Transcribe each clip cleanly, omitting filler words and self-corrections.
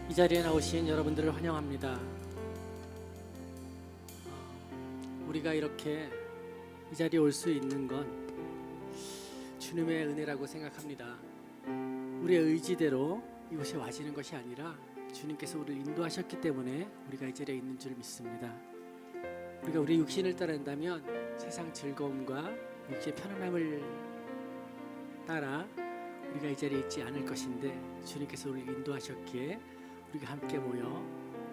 이 자리에 나오신 여러분들을 환영합니다. 우리가 이렇게 이 자리에 올 수 있는 건 주님의 은혜라고 생각합니다. 우리의 의지대로 이곳에 와지는 것이 아니라 주님께서 우리를 인도하셨기 때문에 우리가 이 자리에 있는 줄 믿습니다. 우리가 우리 육신을 따른다면 세상 즐거움과 육신의 편안함을 따라 우리가 이 자리에 있지 않을 것인데, 주님께서 우리를 인도하셨기에 우리가 함께 모여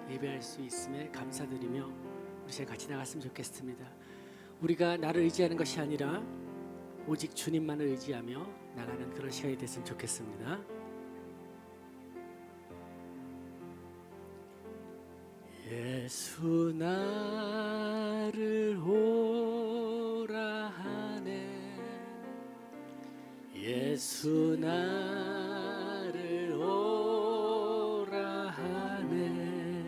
예배할 수 있음에 감사드리며 우리 잘 같이 나갔으면 좋겠습니다. 우리가 나를 의지하는 것이 아니라 오직 주님만을 의지하며 나가는 그런 시간이 됐으면 좋겠습니다. 예수 나를 오라 하네, 예수 나를 오라 하네,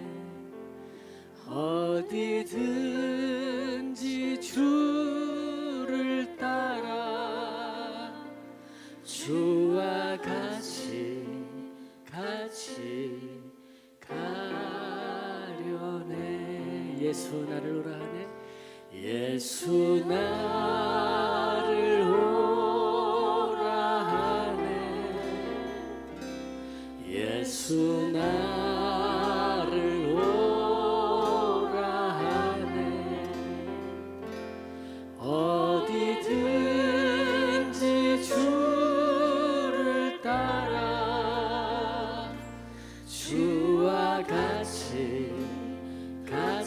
어디든지 주를 따라 주와 같이 가려네. 예수 나를 오라 하네, 예수 나를 오라 하네, 예수 나를 오라 하네, 어디든지 주를 따라 주와 같이 가려.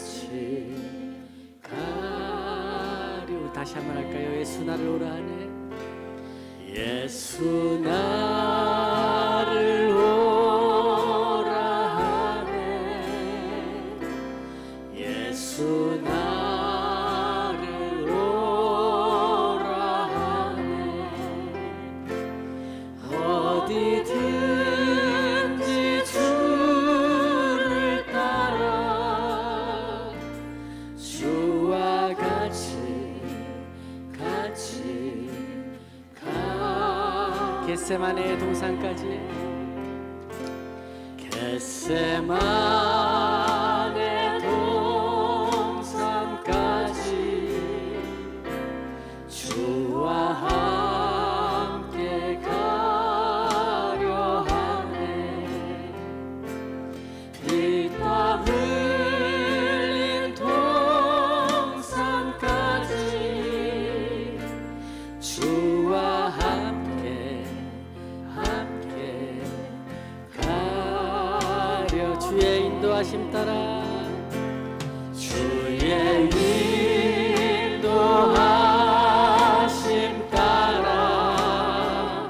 다시 한번 할까요? 예수 나를 오라 하네, 예수 나를 오라 하네, 예수 나를 오라 하네, 어디든지 주를 따라 주와 같이 겟세마네 동산까지, 겟세마네 동산까지 주와 함께 가려 하네, 피땀 흘린 동산까지 주와 함께 가려. 주의 인도하심 따라, 주의 인도하심 따라,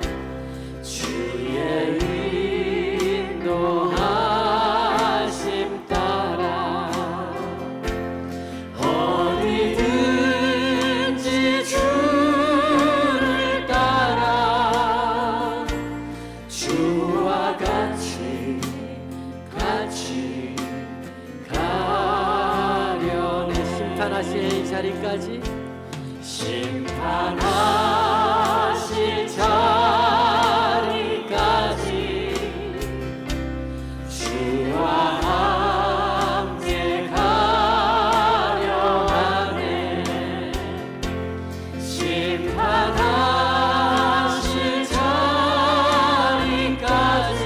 주의 인도하심 따라, 어디든지 주를 따라 주와 같이 가려네. 심판하실 자리까지, 심판하실 자리까지 주와 함께 가려 하네, 심판하실 자리까지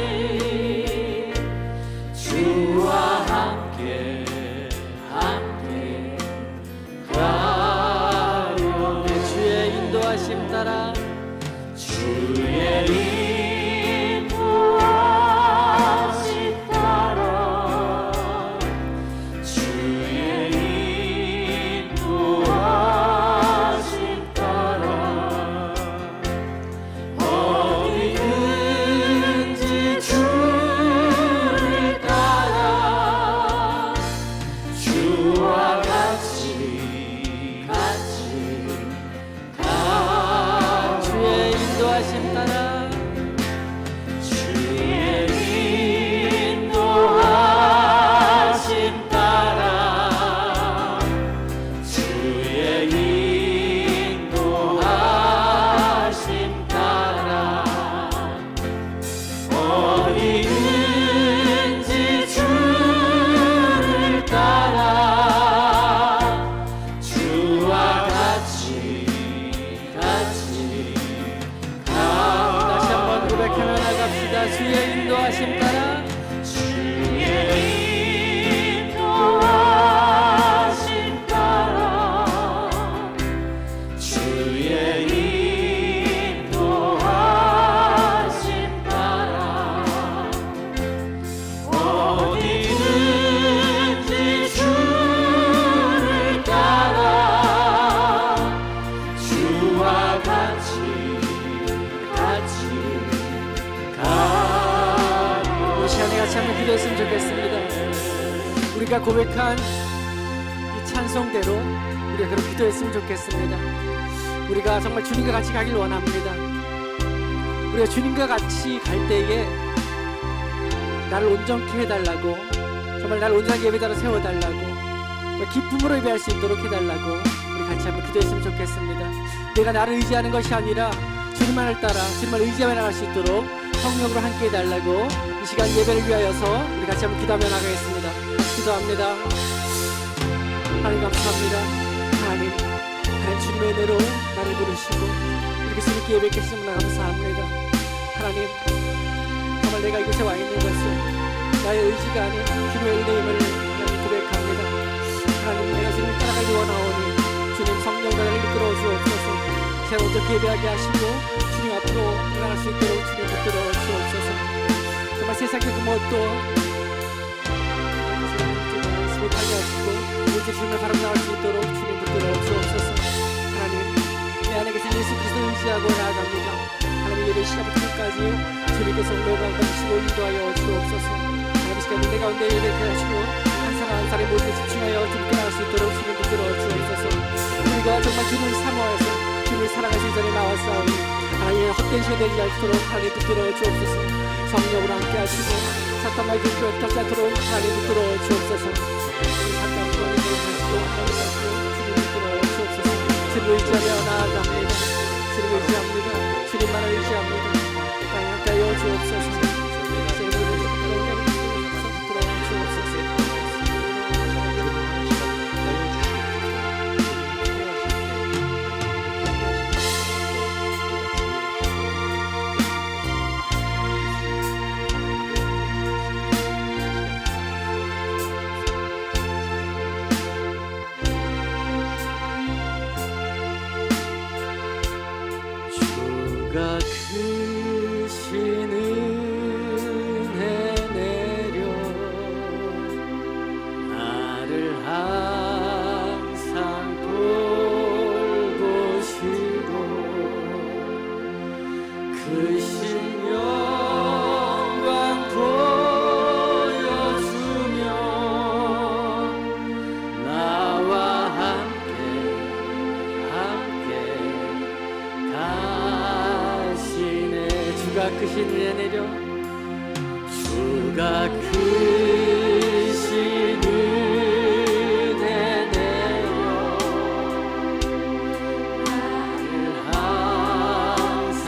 주와 함께 가려네. 주의 인도 주의 인도하심 따라 기도했으면 좋겠습니다. 우리가 고백한 이 찬송대로 우리가 그렇게 기도했으면 좋겠습니다. 우리가 정말 주님과 같이 가길 원합니다. 우리가 주님과 같이 갈 때에 나를 온전케 해달라고, 정말 나를 온전하게 예배자로 세워달라고, 기쁨으로 예배할 수 있도록 해달라고 우리 같이 한번 기도했으면 좋겠습니다. 내가 나를 의지하는 것이 아니라 주님만을 따라 주님을 의지하며 나갈 수 있도록 성령으로 함께 해달라고 이 시간 예배를 위하여서 우리 같이 한번 기도하며 나가겠습니다. 기도합니다. 하나님 감사합니다. 하나님 주님의 은혜로 나를 부르시고 이렇게 주님께 예배해 주시면 감사합니다. 하나님 정말 내가 이곳에 와 있는 것은 나의 의지가 아닌 주님의 은혜임을 하나님 고백합니다. 하나님 내가 주님을 따라가기 원하오니 주님 성령 나를 이끌어 주옵소서. 제가 어떻게 예배하게 하시고 주님 앞으로 나갈 수 있도록 주님 붙들어 주옵소서. 정말 세상의 그 무엇도 못하게 하시고 오직 주님을 바로 나갈 수 있도록 주님 붙들어 주옵소서. 하나님 내 안에 계신 예수 그리스도 의지하고 나아갑니다. 하나님 예배 시간부터 끝까지 주님께서 노가가 주시고 인도하여 주옵소서. 하나님 시간 내 가운데 예배케 하시고 한 사람 한 사람의 모두에 집중하여 주님께 나갈 수 있도록 주님 붙들어 주옵소서. 우리가 정말 주님을 사모해서 주님을 사랑하신 자리에 나왔사오니 하나님의 헛된 시간 되지 않도록 하나님 붙들어 주옵소서. 성령으로 함께 하시고 사탄마의 근처에 덮지 않도록 하나님 붙들어 주옵소서. 사탄 구원을 하시고 하나님 하시고 주님 붙들어 주옵소서. 주님을 의지하며 나아갑니다. 주님을 의지합니다. 주님만을 의지합니다. 하나님 하여 주옵소서. 주가 크신 은혜 내려 나를 항상 돌보시고 크신 영광 보여주며 나와 주가 크신 은혜 내려 주가 크신 은혜 내려 나를 항상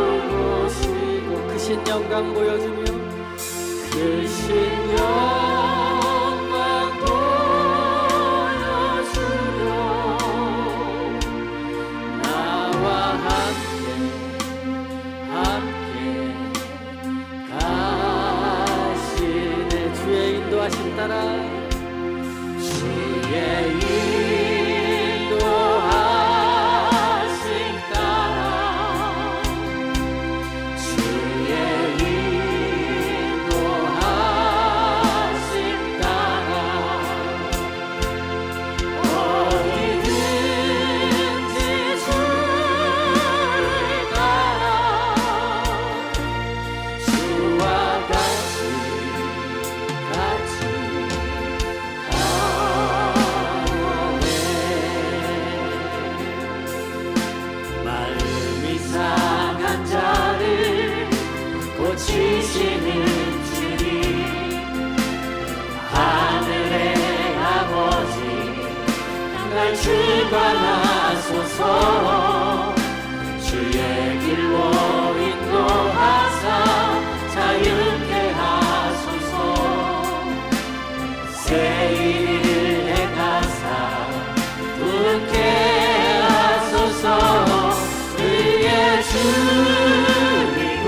돌보시고 크신 영광 보여주며 크신 영광 보여주며 나와 함께 가시네. 주의 인도하심 따라 주의 인도하심 따라 주의 인도하심 따라 어디든지 주를 따라 주와 같이 가오네. 마음이 상한 자를 고치시는 주님 하늘의 아버지 날 주관하소서. 주의 길로 인도하사 자유케 하소서. 새 일을 행하사 부흥케 하소서. 의의 주이고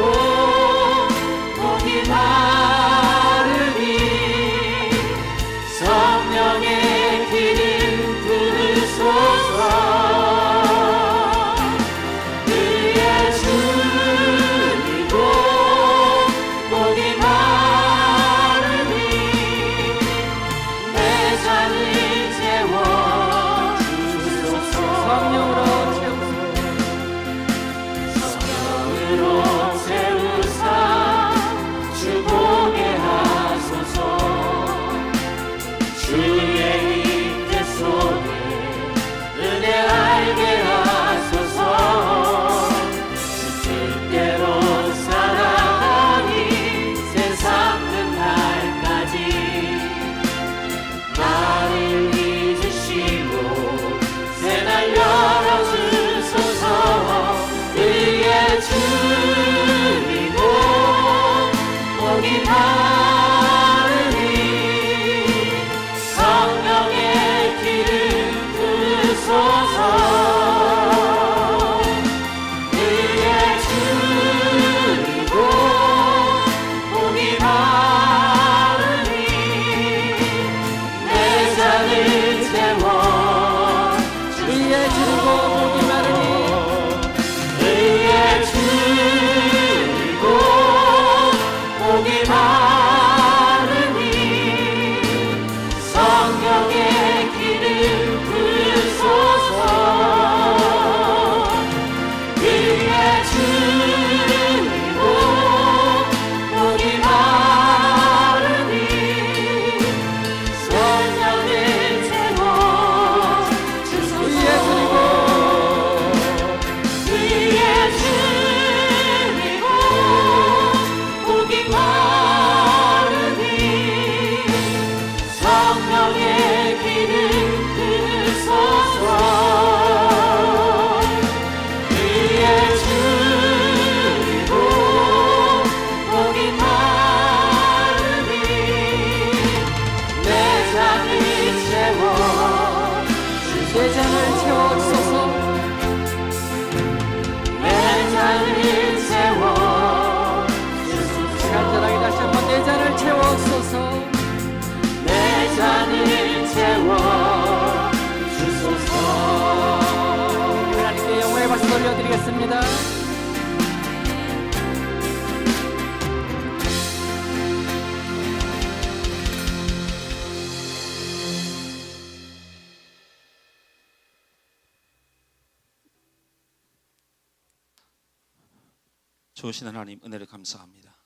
좋으신 하나님 은혜를 감사합니다.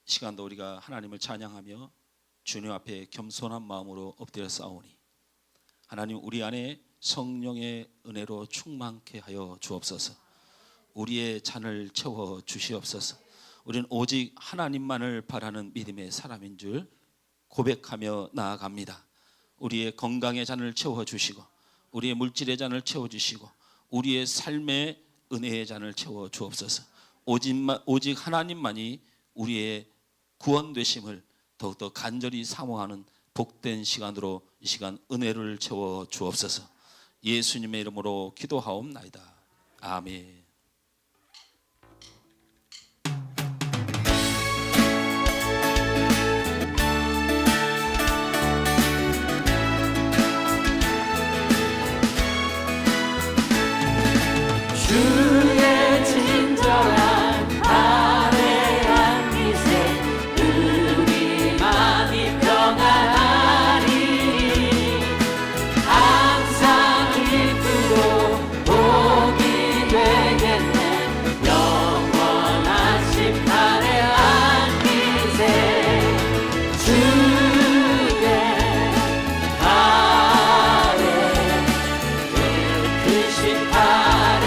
이 시간도 우리가 하나님을 찬양하며 주님 앞에 겸손한 마음으로 엎드려 싸우니 하나님 우리 안에 성령의 은혜로 충만케 하여 주옵소서. 우리의 잔을 채워 주시옵소서. 우리는 오직 하나님만을 바라는 믿음의 사람인 줄 고백하며 나아갑니다. 우리의 건강의 잔을 채워 주시고 우리의 물질의 잔을 채워 주시고 우리의 삶의 은혜의 잔을 채워 주옵소서. 오직 하나님만이 우리의 구원되심을 더욱더 간절히 사모하는 복된 시간으로 이 시간 은혜를 채워 주옵소서. 예수님의 이름으로 기도하옵나이다. 아멘. 주의 친절한 아뢰한 빛에 우리 마음이 평안하리. 항상 기쁘고 복이 되겠네. 영원한 심판의 안깃에 주의 아뢰 크신 아뢰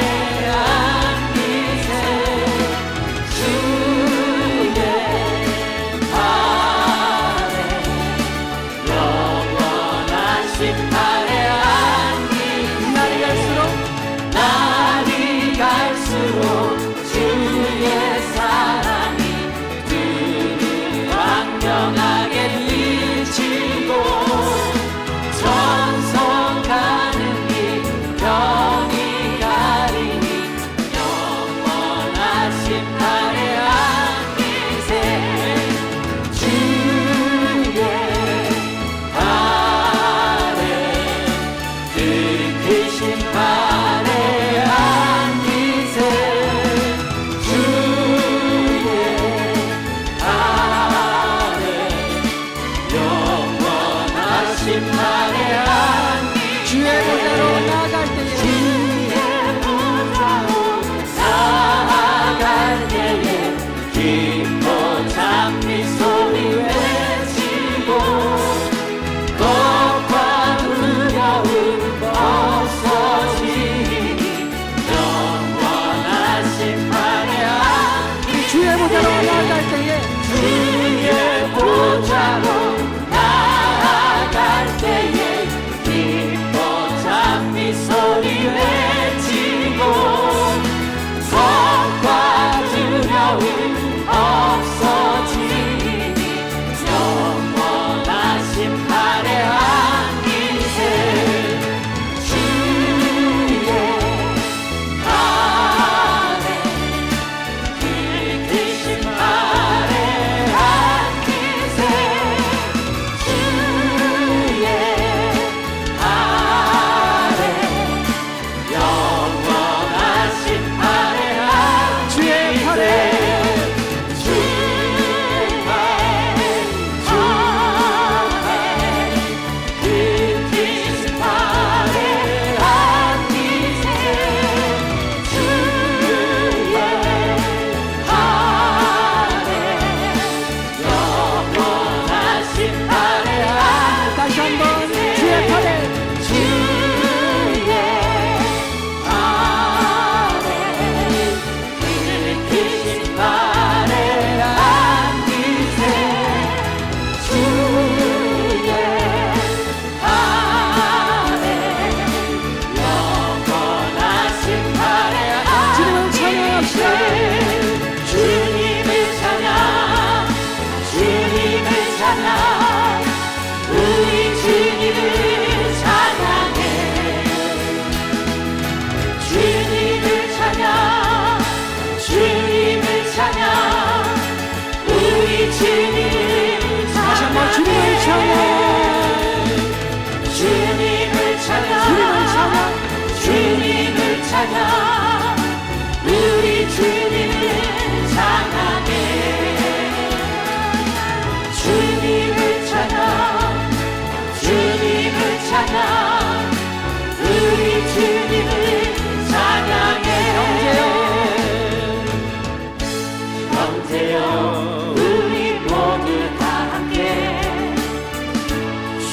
형제여 우리 모두 다 함께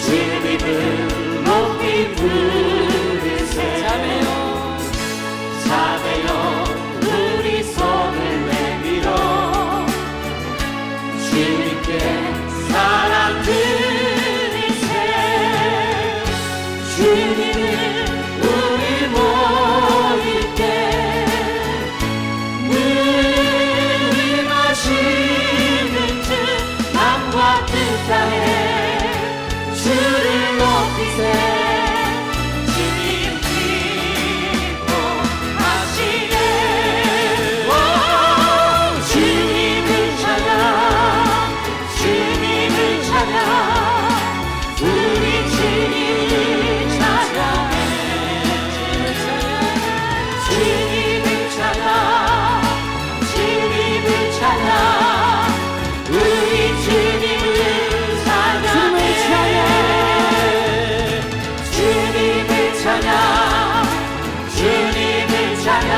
주님을 높이 부르세 자매여 우리 손을 내밀어 주님께 사랑 드리세 주님을 우리 모일 때 늘 임하시는 주 남과 뜻 땅에 주를 높이세 주님 기뻐하시네 주님을 찾아 주님을 찾아 우리 주님을 찾아내 주님을 찾아 주님을 찾아 우리 주님을 찾아내 주님을 찾아 주님을 찾아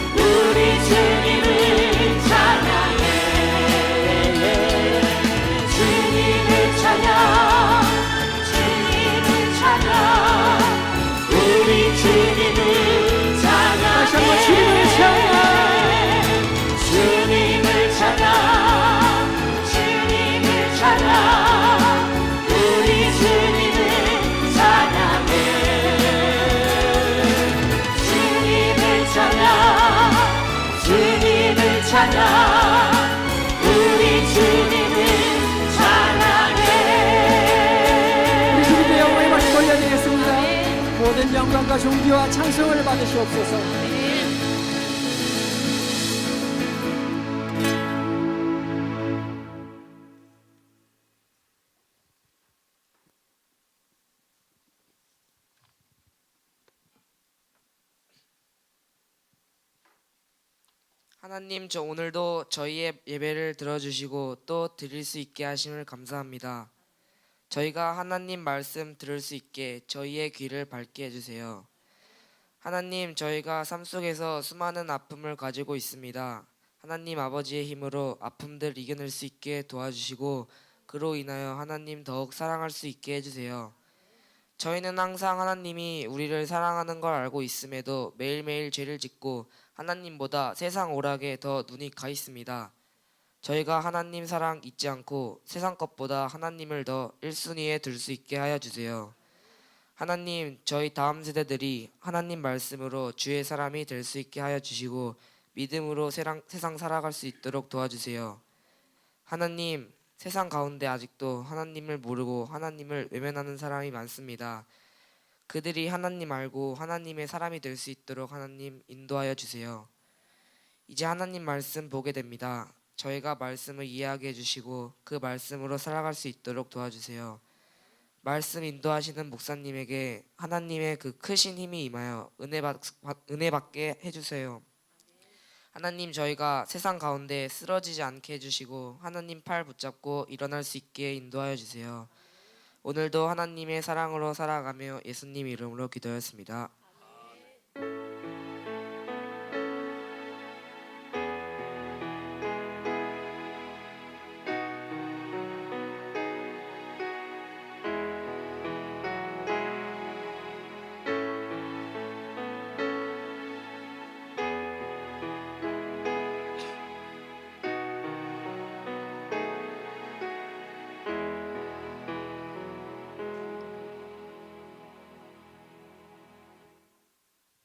우리 주님을 찬양해 주님을 찾아 주님을 찾아 우리 주님을 찬양해 주님을 찾아 주님을 찾아 우리 주님을 찬양해 주님을 찾아 주님을 찾아 우리 주님을 찬양해 우리 주님의 영광에 많이 돌려드리겠습니다. 모든 영광과 존귀와 찬송을 받으시옵소서. 하나님, 저 오늘도 저희의 예배를 들어주시고 또 드릴 수 있게 하심을 감사합니다. 저희가 하나님 말씀 들을 수 있게 저희의 귀를 밝게 해주세요. 하나님, 저희가 삶 속에서 수많은 아픔을 가지고 있습니다. 하나님 아버지의 힘으로 아픔들 이겨낼 수 있게 도와주시고 그로 인하여 하나님 더욱 사랑할 수 있게 해주세요. 저희는 항상 하나님이 우리를 사랑하는 걸 알고 있음에도 매일매일 죄를 짓고 하나님보다 세상 오락에 더 눈이 가 있습니다. 저희가 하나님 사랑 잊지 않고 세상 것보다 하나님을 더 1순위에 둘 수 있게 하여 주세요. 하나님, 저희 다음 세대들이 하나님 말씀으로 주의 사람이 될 수 있게 하여 주시고 믿음으로 세상 살아갈 수 있도록 도와주세요. 하나님, 세상 가운데 아직도 하나님을 모르고 하나님을 외면하는 사람이 많습니다. 그들이 하나님 알고 하나님의 사람이 될 수 있도록 하나님 인도하여 주세요. 이제 하나님 말씀 보게 됩니다. 저희가 말씀을 이해하게 해주시고 그 말씀으로 살아갈 수 있도록 도와주세요. 말씀 인도하시는 목사님에게 하나님의 그 크신 힘이 임하여 은혜 받게 해주세요. 하나님, 저희가 세상 가운데 쓰러지지 않게 해주시고 하나님 팔 붙잡고 일어날 수 있게 인도하여 주세요. 오늘도 하나님의 사랑으로 살아가며 예수님 이름으로 기도했습니다.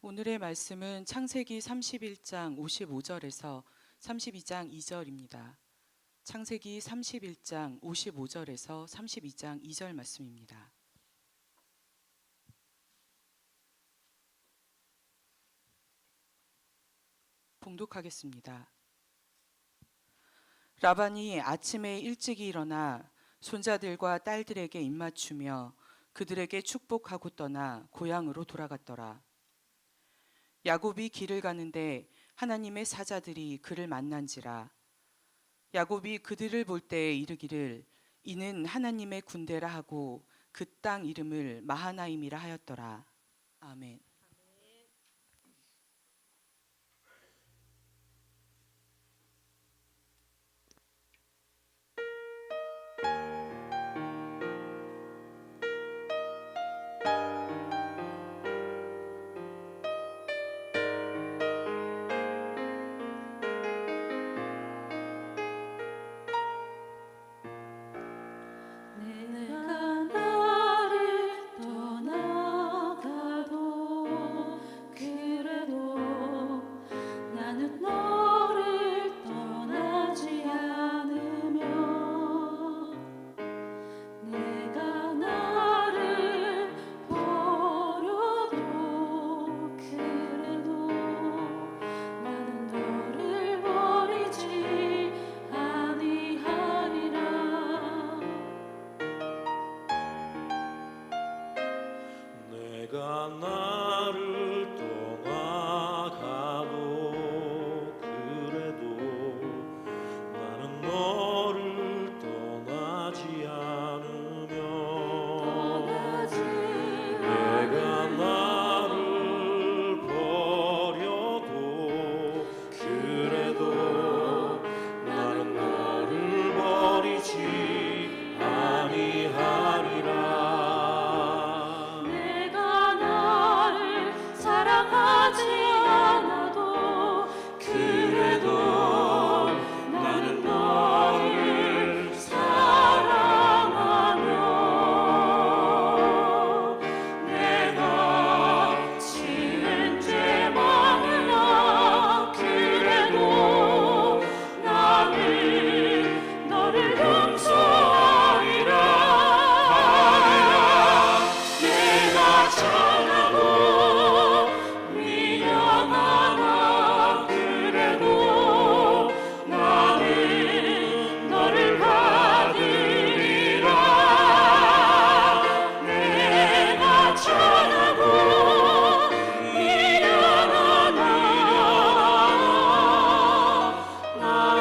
오늘의 말씀은 창세기 31장 55절에서 32장 2절입니다. 창세기 31장 55절에서 32장 2절 말씀입니다. 봉독하겠습니다. 라반이 아침에 일찍 일어나 손자들과 딸들에게 입맞추며 그들에게 축복하고 떠나 고향으로 돌아갔더라. 야곱이 길을 가는데 하나님의 사자들이 그를 만난지라. 야곱이 그들을 볼 때에 이르기를 이는 하나님의 군대라 하고 그 땅 이름을 마하나임이라 하였더라. 아멘.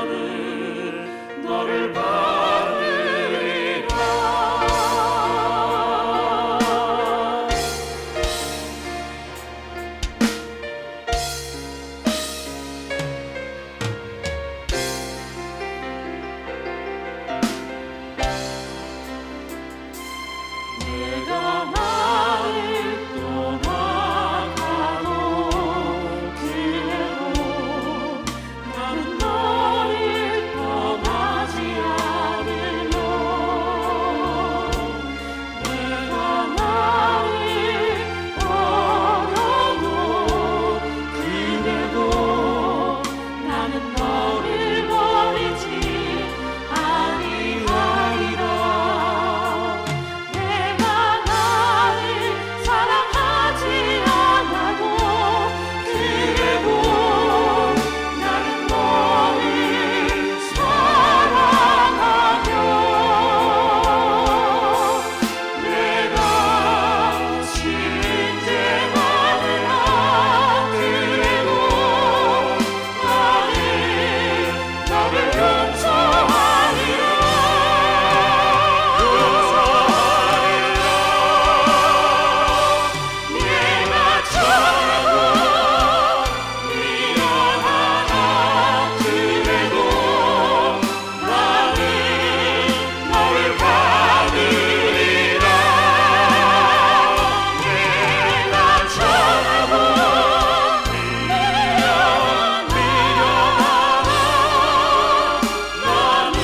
나는 너를 받으리라. 내가 나를 떠나가도 그래도 나는 너를 떠나지 않으려. 내가 나를 떠나도 그래도 나는 너를 버리지 아니하리라. 내가 나를 사랑하지 않아도 그래도 나는 너를 사랑하며 내가 싫은 죄 많으나 그래도 나는 너를 용서하리라. 내가 잘하고 미안하다 그래도 나는 너를 받으리라. 내가 잘하고 미안하다 나는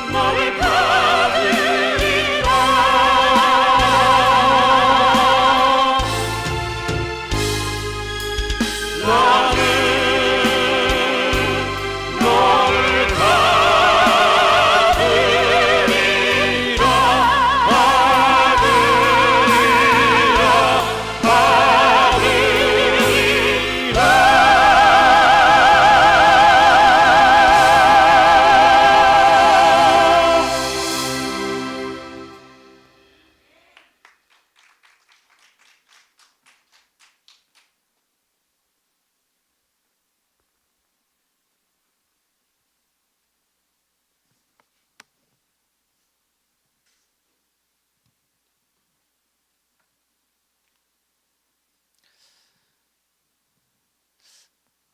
너를 받으리라. 나는 너를 받으리라.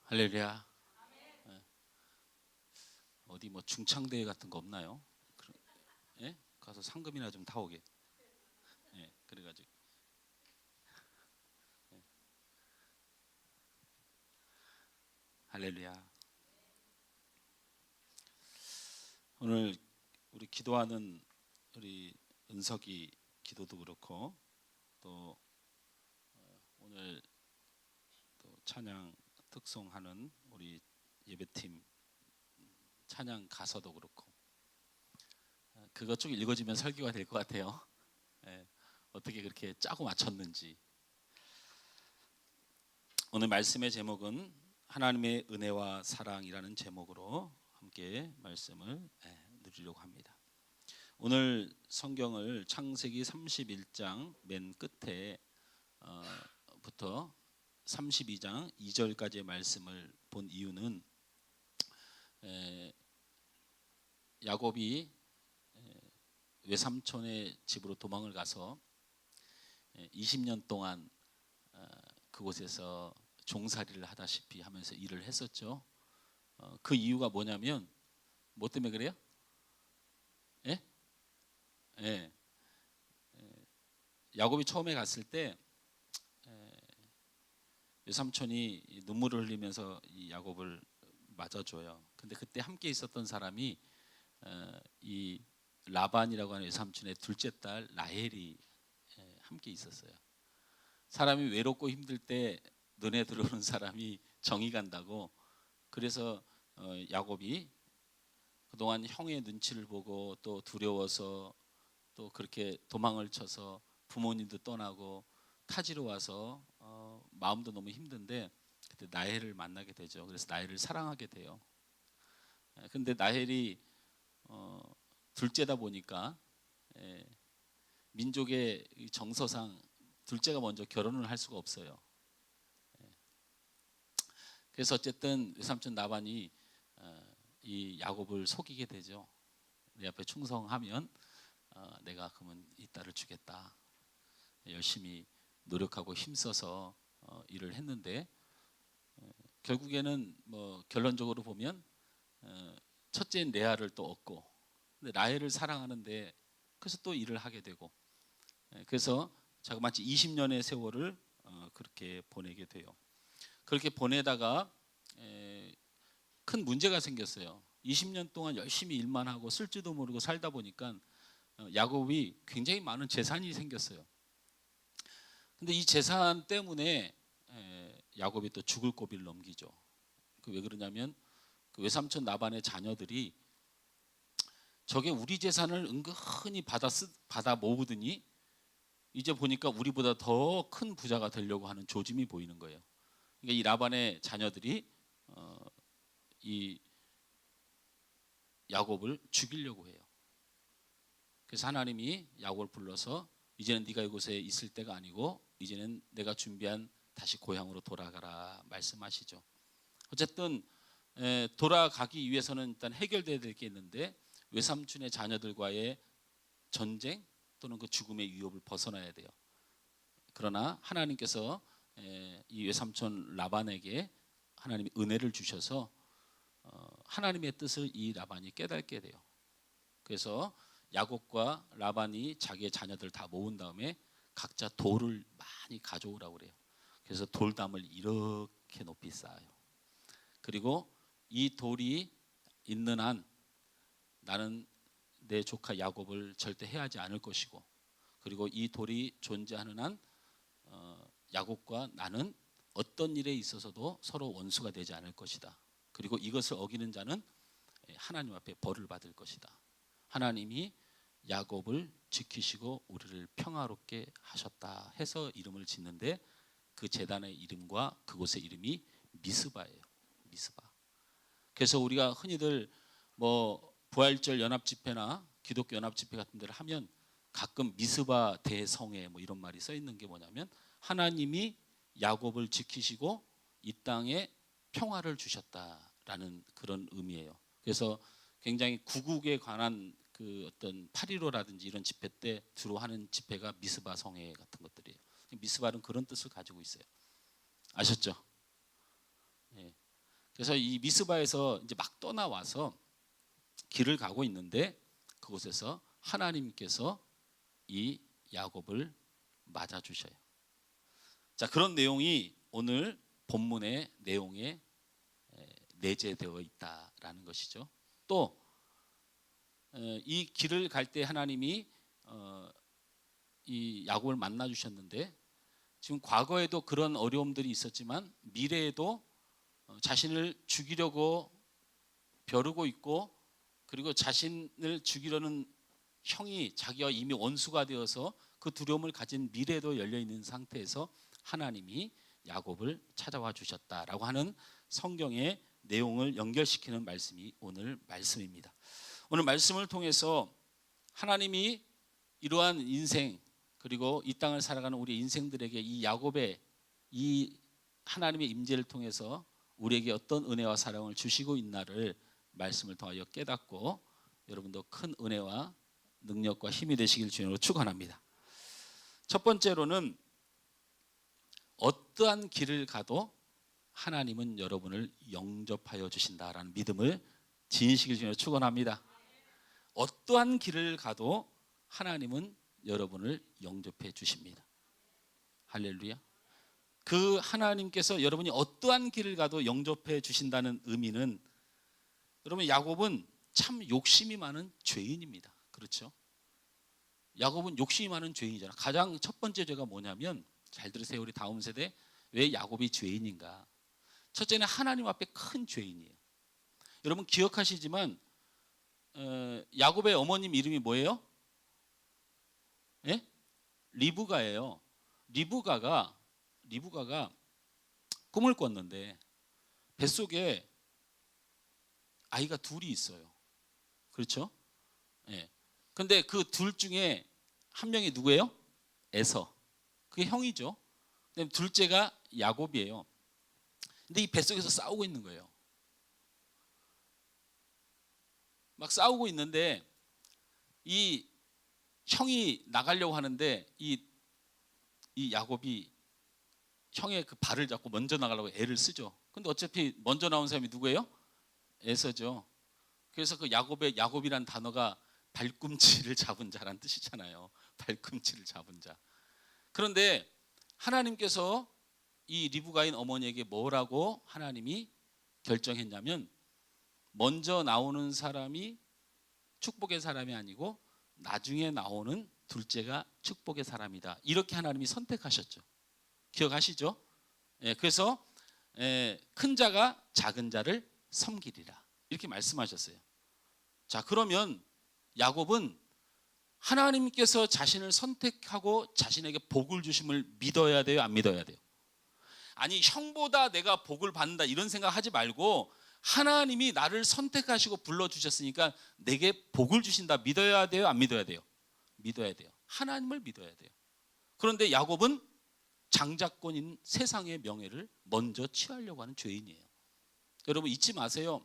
할렐루야. 예. 어디 뭐 중창대회 같은 거 없나요? 예? 가서 상금이나 좀 타오게. 예, 그래가지고. 예. 할렐루야. 오늘 우리 기도하는 우리 은석이 기도도 그렇고 또 오늘 또 찬양 특송하는 우리 예배팀 찬양 가서도 그렇고 그것 쭉 읽어지면 설교가 될 것 같아요. 예, 어떻게 그렇게 짜고 맞췄는지. 오늘 말씀의 제목은 하나님의 은혜와 사랑이라는 제목으로 함께 말씀을 누리려고 합니다. 오늘 성경을 창세기 31장 맨 끝에 부터 32장 2절까지의 말씀을 본 이유는 야곱이 외삼촌의 집으로 도망을 가서 20년 동안 그곳에서 종살이를 하다시피 하면서 일을 했었죠. 그 이유가 뭐냐면 뭐 때문에 그래요? 예? 예. 야곱이 처음에 갔을 때 외삼촌이 눈물을 흘리면서 이 야곱을 맞아줘요. 근데 그때 함께 있었던 사람이 이 라반이라고 하는 외삼촌의 둘째 딸 라헬이 함께 있었어요. 사람이 외롭고 힘들 때 눈에 들어오는 사람이 정이 간다고. 그래서 야곱이 그동안 형의 눈치를 보고 또 두려워서 또 그렇게 도망을 쳐서 부모님도 떠나고 타지로 와서 마음도 너무 힘든데 그때 나헬을 만나게 되죠. 그래서 나헬을 사랑하게 돼요. 근데 나헬이 둘째다 보니까 민족의 정서상 둘째가 먼저 결혼을 할 수가 없어요. 그래서 어쨌든 외삼촌 라반이 이 야곱을 속이게 되죠. 내 앞에 충성하면 내가 그러면 이 딸을 주겠다. 열심히 노력하고 힘써서 일을 했는데 결국에는 뭐 결론적으로 보면 첫째인 레아를 또 얻고, 근데 라헬을 사랑하는데 그래서 또 일을 하게 되고, 그래서 자그마치 20년의 세월을 그렇게 보내게 돼요. 그렇게 보내다가 큰 문제가 생겼어요. 20년 동안 열심히 일만 하고 쓸 줄도 모르고 살다 보니까 야곱이 굉장히 많은 재산이 생겼어요. 근데 이 재산 때문에 야곱이 또 죽을 고비를 넘기죠. 왜 그러냐면 그 외삼촌 라반의 자녀들이 저게 우리 재산을 은근히 받아 모으더니 이제 보니까 우리보다 더 큰 부자가 되려고 하는 조짐이 보이는 거예요. 그러니까 이 라반의 자녀들이 이 야곱을 죽이려고 해요. 그래서 하나님이 야곱을 불러서 이제는 네가 이곳에 있을 때가 아니고 이제는 내가 준비한 다시 고향으로 돌아가라 말씀하시죠. 어쨌든 돌아가기 위해서는 일단 해결돼야 될 게 있는데 외삼촌의 자녀들과의 전쟁 또는 그 죽음의 위협을 벗어나야 돼요. 그러나 하나님께서 이 외삼촌 라반에게 하나님이 은혜를 주셔서 하나님의 뜻을 이 라반이 깨닫게 돼요. 그래서 야곱과 라반이 자기의 자녀들 다 모은 다음에 각자 돌을 많이 가져오라고 그래요. 그래서 돌담을 이렇게 높이 쌓아요. 그리고 이 돌이 있는 한 나는 내 조카 야곱을 절대 해하지 않을 것이고, 그리고 이 돌이 존재하는 한 야곱과 나는 어떤 일에 있어서도 서로 원수가 되지 않을 것이다. 그리고 이것을 어기는 자는 하나님 앞에 벌을 받을 것이다. 하나님이 야곱을 지키시고 우리를 평화롭게 하셨다 해서 이름을 짓는데 그 제단의 이름과 그곳의 이름이 미스바예요. 미스바. 그래서 우리가 흔히들 뭐 부활절 연합 집회나 기독교 연합 집회 같은 데를 하면 가끔 미스바 대성회 뭐 이런 말이 써 있는 게 뭐냐면 하나님이 야곱을 지키시고 이 땅에 평화를 주셨다라는 그런 의미예요. 그래서 굉장히 구국에 관한 그 어떤 8.15라든지 이런 집회 때 주로 하는 집회가 미스바 성회 같은 것들이에요. 미스바는 그런 뜻을 가지고 있어요. 아셨죠? 네. 그래서 이 미스바에서 이제 막 떠나와서 길을 가고 있는데 그곳에서 하나님께서 이 야곱을 맞아 주셔요. 자, 그런 내용이 오늘 본문의 내용에 내재되어 있다라는 것이죠. 또 이 길을 갈 때 하나님이 이 야곱을 만나 주셨는데 지금 과거에도 그런 어려움들이 있었지만 미래에도 자신을 죽이려고 벼르고 있고, 그리고 자신을 죽이려는 형이 자기와 이미 원수가 되어서 그 두려움을 가진 미래도 열려 있는 상태에서 하나님이 야곱을 찾아와 주셨다라고 하는 성경의 내용을 연결시키는 말씀이 오늘 말씀입니다. 오늘 말씀을 통해서 하나님이 이러한 인생 그리고 이 땅을 살아가는 우리 인생들에게 이 야곱의 이 하나님의 임재를 통해서 우리에게 어떤 은혜와 사랑을 주시고 있나를 말씀을 통하여 깨닫고 여러분도 큰 은혜와 능력과 힘이 되시길 주님으로 축원합니다. 첫 번째로는 어떠한 길을 가도 하나님은 여러분을 영접하여 주신다라는 믿음을 지니시길 주님으로 축원합니다. 어떠한 길을 가도 하나님은 여러분을 영접해 주십니다. 할렐루야. 그 하나님께서 여러분이 어떠한 길을 가도 영접해 주신다는 의미는, 여러분 야곱은 참 욕심이 많은 죄인입니다. 그렇죠? 야곱은 욕심이 많은 죄인이잖아. 가장 첫 번째 죄가 뭐냐면, 잘 들으세요. 우리 다음 세대, 왜 야곱이 죄인인가? 첫째는 하나님 앞에 큰 죄인이에요. 여러분 기억하시지만 야곱의 어머님 이름이 뭐예요? 예? 리브가예요. 리브가가 꿈을 꿨는데 뱃속에 아이가 둘이 있어요. 그렇죠? 예. 근데 그 둘 중에 한 명이 누구예요? 에서. 그게 형이죠. 그다음에 둘째가 야곱이에요. 근데 이 뱃속에서 싸우고 있는 거예요. 막 싸우고 있는데 이 형이 나가려고 하는데 이 야곱이 형의 그 발을 잡고 먼저 나가려고 애를 쓰죠. 근데 어차피 먼저 나온 사람이 누구예요? 에서죠. 그래서 그 야곱이란 단어가 발꿈치를 잡은 자란 뜻이잖아요. 발꿈치를 잡은 자. 그런데 하나님께서 이 리브가인 어머니에게 뭐라고 하나님이 결정했냐면 먼저 나오는 사람이 축복의 사람이 아니고 나중에 나오는 둘째가 축복의 사람이다. 이렇게 하나님이 선택하셨죠. 기억하시죠? 그래서 큰 자가 작은 자를 섬기리라. 이렇게 말씀하셨어요. 자, 그러면 야곱은 하나님께서 자신을 선택하고 자신에게 복을 주심을 믿어야 돼요? 안 믿어야 돼요? 아니, 형보다 내가 복을 받는다 이런 생각하지 말고 하나님이 나를 선택하시고 불러주셨으니까 내게 복을 주신다. 믿어야 돼요? 안 믿어야 돼요? 믿어야 돼요. 하나님을 믿어야 돼요. 그런데 야곱은 장자권인 세상의 명예를 먼저 취하려고 하는 죄인이에요. 여러분 잊지 마세요.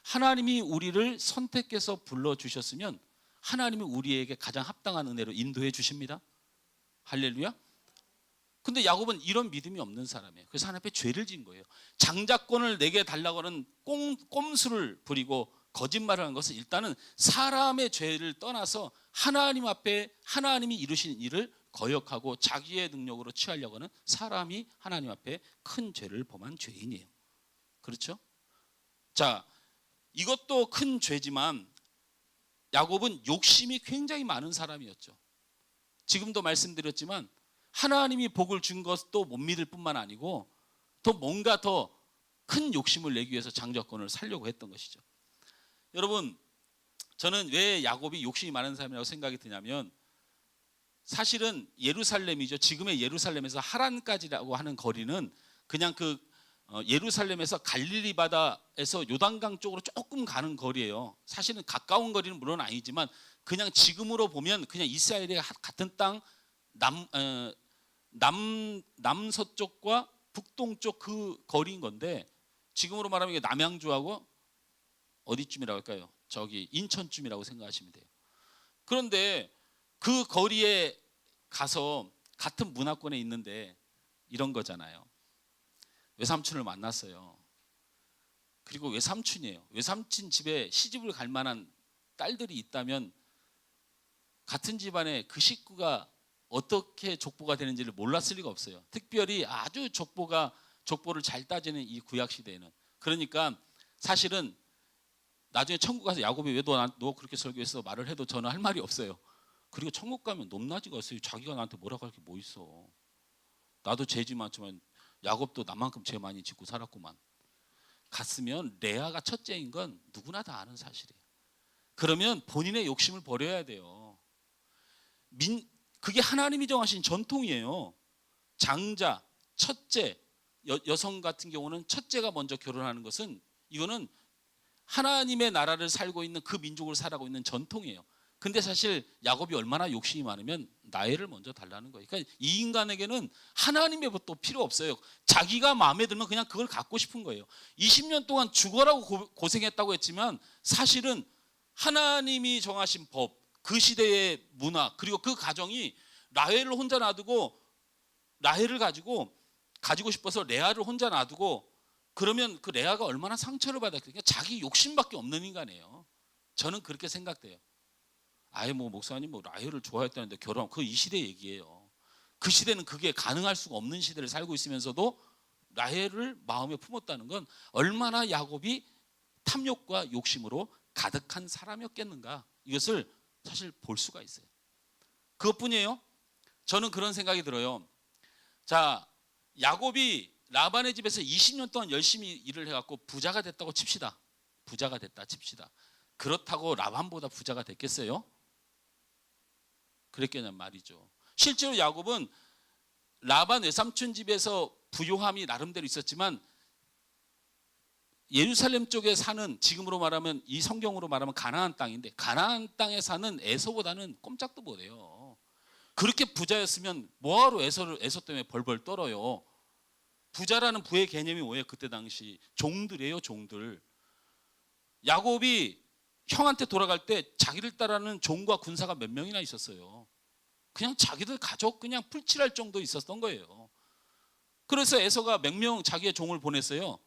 하나님이 우리를 선택해서 불러주셨으면 하나님이 우리에게 가장 합당한 은혜로 인도해 주십니다. 할렐루야. 근데 야곱은 이런 믿음이 없는 사람이에요. 그래서 하나님 앞에 죄를 지은 거예요. 장자권을 내게 달라고 하는 꼼수를 부리고 거짓말을 한 것은 일단은 사람의 죄를 떠나서 하나님 앞에 하나님이 이루신 일을 거역하고 자기의 능력으로 취하려고 하는 사람이 하나님 앞에 큰 죄를 범한 죄인이에요. 그렇죠? 자, 이것도 큰 죄지만 야곱은 욕심이 굉장히 많은 사람이었죠. 지금도 말씀드렸지만 하나님이 복을 준 것도 못 믿을 뿐만 아니고 또 뭔가 더 큰 욕심을 내기 위해서 장자권을 살려고 했던 것이죠. 여러분, 저는 왜 야곱이 욕심이 많은 사람이라고 생각이 드냐면 사실은 예루살렘이죠. 지금의 예루살렘에서 하란까지라고 하는 거리는 그냥 그 예루살렘에서 갈릴리 바다에서 요단강 쪽으로 조금 가는 거리예요. 사실은 가까운 거리는 물론 아니지만 그냥 지금으로 보면 그냥 이스라엘의 같은 땅 남서쪽과 북동쪽 그 거리인 건데 지금으로 말하면 이게 남양주하고 어디쯤이라고 할까요? 저기 인천쯤이라고 생각하시면 돼요. 그런데 그 거리에 가서 같은 문화권에 있는데 이런 거잖아요. 외삼촌을 만났어요. 그리고 외삼촌이에요. 외삼촌 집에 시집을 갈 만한 딸들이 있다면 같은 집안에 그 식구가 어떻게 족보가 되는지를 몰랐을 리가 없어요. 특별히 아주 족보를 잘 따지는 이 구약 시대에는. 그러니까 사실은 나중에 천국 가서 야곱이 왜 너 그렇게 설교했어 말을 해도 저는 할 말이 없어요. 그리고 천국 가면 높낮이가 있어요. 자기가 나한테 뭐라고 할 게 뭐 있어. 나도 죄지 많지만 야곱도 나만큼 죄 많이 짓고 살았구만. 갔으면 레아가 첫째인 건 누구나 다 아는 사실이에요. 그러면 본인의 욕심을 버려야 돼요. 그게 하나님이 정하신 전통이에요. 장자, 첫째, 여성 같은 경우는 첫째가 먼저 결혼하는 것은 이거는 하나님의 나라를 살고 있는 그 민족을 살아가고 있는 전통이에요. 근데 사실 야곱이 얼마나 욕심이 많으면 나애를 먼저 달라는 거예요. 그러니까 이 인간에게는 하나님의 것도 필요 없어요. 자기가 마음에 들면 그냥 그걸 갖고 싶은 거예요. 20년 동안 죽어라고 고생했다고 했지만 사실은 하나님이 정하신 법, 그 시대의 문화, 그리고 그 가정이 라헬을 혼자 놔두고 라헬을 가지고 싶어서 레아를 혼자 놔두고 그러면 그 레아가 얼마나 상처를 받았겠어요. 그러니까 자기 욕심밖에 없는 인간이에요. 저는 그렇게 생각돼요. 아예 뭐 목사님 뭐 라헬을 좋아했다는데 결혼 그 이 시대 얘기예요. 그 시대는 그게 가능할 수가 없는 시대를 살고 있으면서도 라헬을 마음에 품었다는 건 얼마나 야곱이 탐욕과 욕심으로 가득한 사람이었겠는가. 이것을 사실 볼 수가 있어요. 그것뿐이에요. 저는 그런 생각이 들어요. 자, 야곱이 라반의 집에서 20년 동안 열심히 일을 해갖고 부자가 됐다고 칩시다. 부자가 됐다 칩시다. 그렇다고 라반보다 부자가 됐겠어요? 그랬겠냔 말이죠. 실제로 야곱은 라반 외삼촌 집에서 부요함이 나름대로 있었지만 예루살렘 쪽에 사는 지금으로 말하면 이 성경으로 말하면 가나안 땅인데 가나안 땅에 사는 에서보다는 꼼짝도 못해요. 그렇게 부자였으면 뭐하러 에서 때문에 벌벌 떨어요. 부자라는 부의 개념이 뭐예요? 그때 당시 종들이에요. 종들. 야곱이 형한테 돌아갈 때 자기를 따르는 종과 군사가 몇 명이나 있었어요. 그냥 자기들 가족 그냥 풀칠할 정도 있었던 거예요. 그래서 에서가 몇 명 자기의 종을 보냈어요.